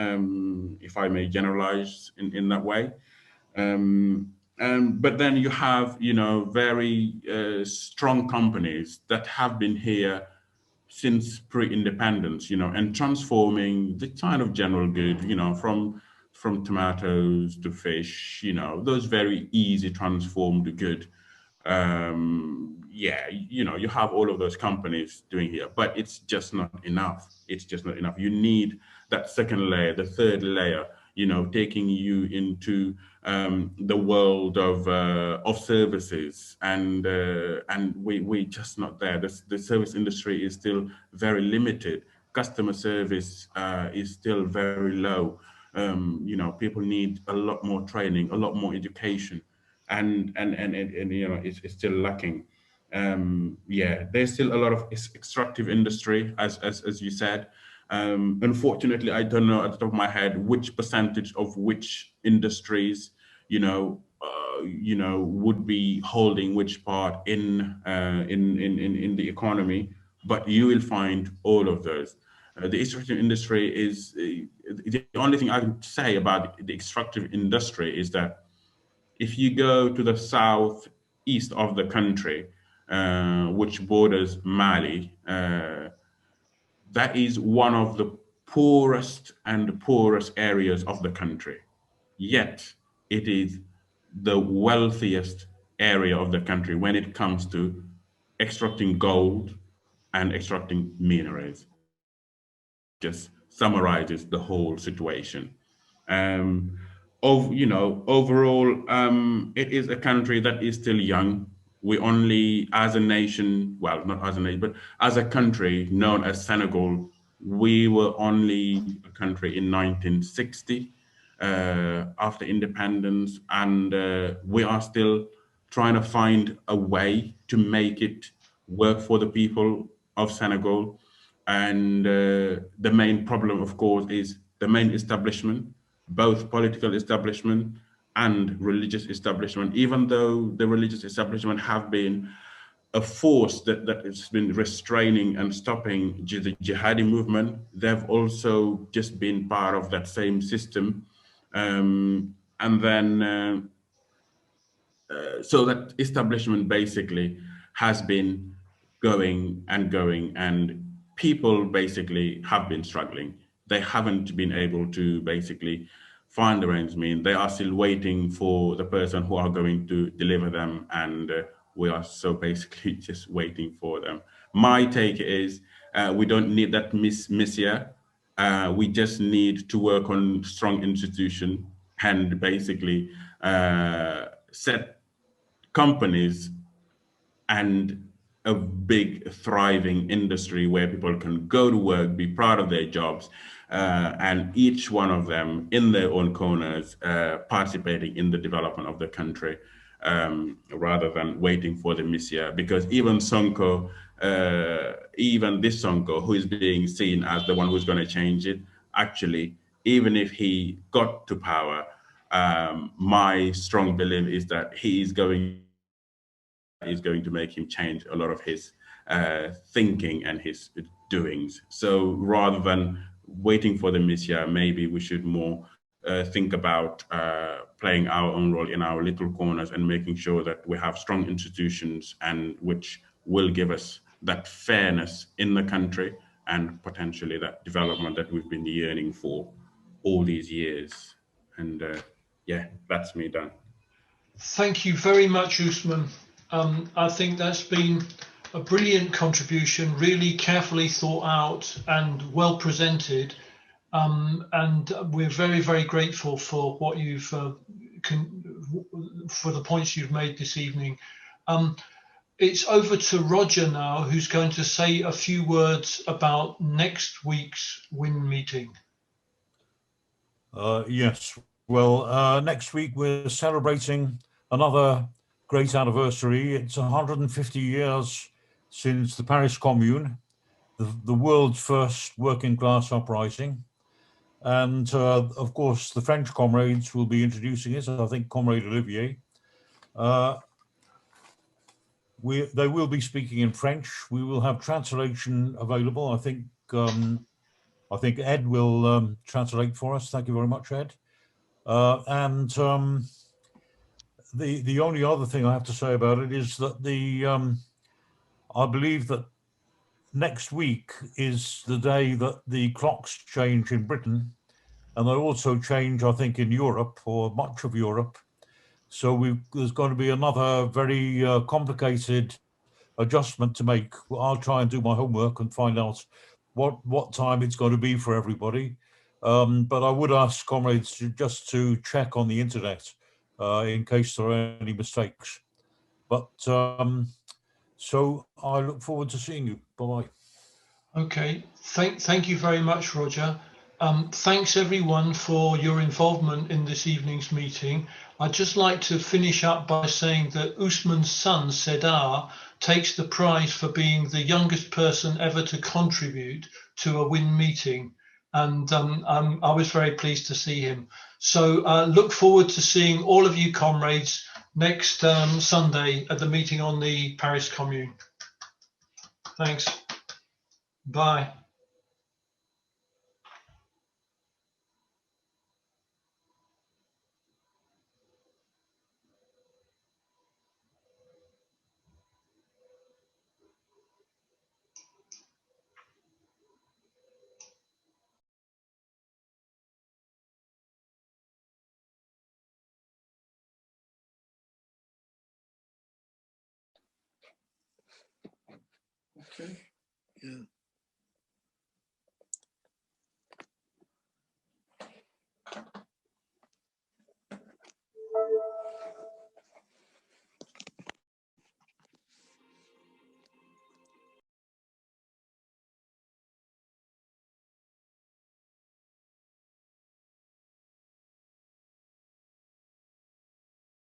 if I may generalize in that way. But then you have, very strong companies that have been here since pre-independence, and transforming the kind of general good, from tomatoes to fish, those very easy transformed good. You have all of those companies doing here, but it's just not enough. It's just not enough. You need that second layer, the third layer, taking you into the world of services, and we just not there. The service industry is still very limited. Customer service is still very low. People need a lot more training, a lot more education, and it's still lacking. There's still a lot of extractive industry, as you said. Unfortunately, I don't know at the top of my head which percentage of which industries, would be holding which part in the economy, but you will find all of those. The extractive industry is the only thing I can say about the extractive industry is that if you go to the southeast of the country, which borders Mali, that is one of the poorest areas of the country. Yet it is the wealthiest area of the country when it comes to extracting gold and extracting minerals. Just summarizes the whole situation. Overall, it is a country that is still young. We only, as a nation, well, not as a nation, but as a country known as Senegal, we were only a country in 1960 after independence, and we are still trying to find a way to make it work for the people of Senegal. And the main problem, of course, is the main establishment, both political establishment and religious establishment. Even though the religious establishment have been a force that has been restraining and stopping the jihadi movement, they've also just been part of that same system. So that establishment basically has been going, and people basically have been struggling. They haven't been able to basically find the arrangement. They are still waiting for the person who are going to deliver them, and we are so basically just waiting for them. My take is we don't need that messiah. We just need to work on strong institution and basically set companies and a big thriving industry where people can go to work, be proud of their jobs, and each one of them in their own corners participating in the development of the country, rather than waiting for the messiah. Because even Sonko, even this Sonko, who is being seen as the one who's going to change it, actually, even if he got to power, my strong belief is that he is going to make him change a lot of his thinking and his doings. So rather than waiting for the messiah, maybe we should more think about playing our own role in our little corners and making sure that we have strong institutions and which will give us that fairness in the country and potentially that development that we've been yearning for all these years. And that's me done. Thank you very much, Ousmane. I think that's been a brilliant contribution, really carefully thought out and well presented. And we're very, very grateful for what you've, for the points you've made this evening. It's over to Roger now, who's going to say a few words about next week's WIN meeting. Yes. Well, next week we're celebrating another great anniversary. It's 150 years since the Paris Commune, the world's first working class uprising. And of course, the French comrades will be introducing it. I think Comrade Olivier. They will be speaking in French. We will have translation available. I think Ed will translate for us. Thank you very much, Ed. The only other thing I have to say about it is that I believe that next week is the day that the clocks change in Britain, and they also change, I think, in Europe, or much of Europe. So there's going to be another very complicated adjustment to make. I'll try and do my homework and find out what time it's going to be for everybody. But I would ask comrades just to check on the internet in case there are any mistakes. But so I look forward to seeing you. Bye-bye. Okay, thank you very much, Roger. Thanks everyone for your involvement in this evening's meeting. I'd just like to finish up by saying that Ousmane's son, Sedar, takes the prize for being the youngest person ever to contribute to a WIN meeting. And I was very pleased to see him. So look forward to seeing all of you comrades next Sunday at the meeting on the Paris Commune. Thanks. Bye. Okay. Yeah.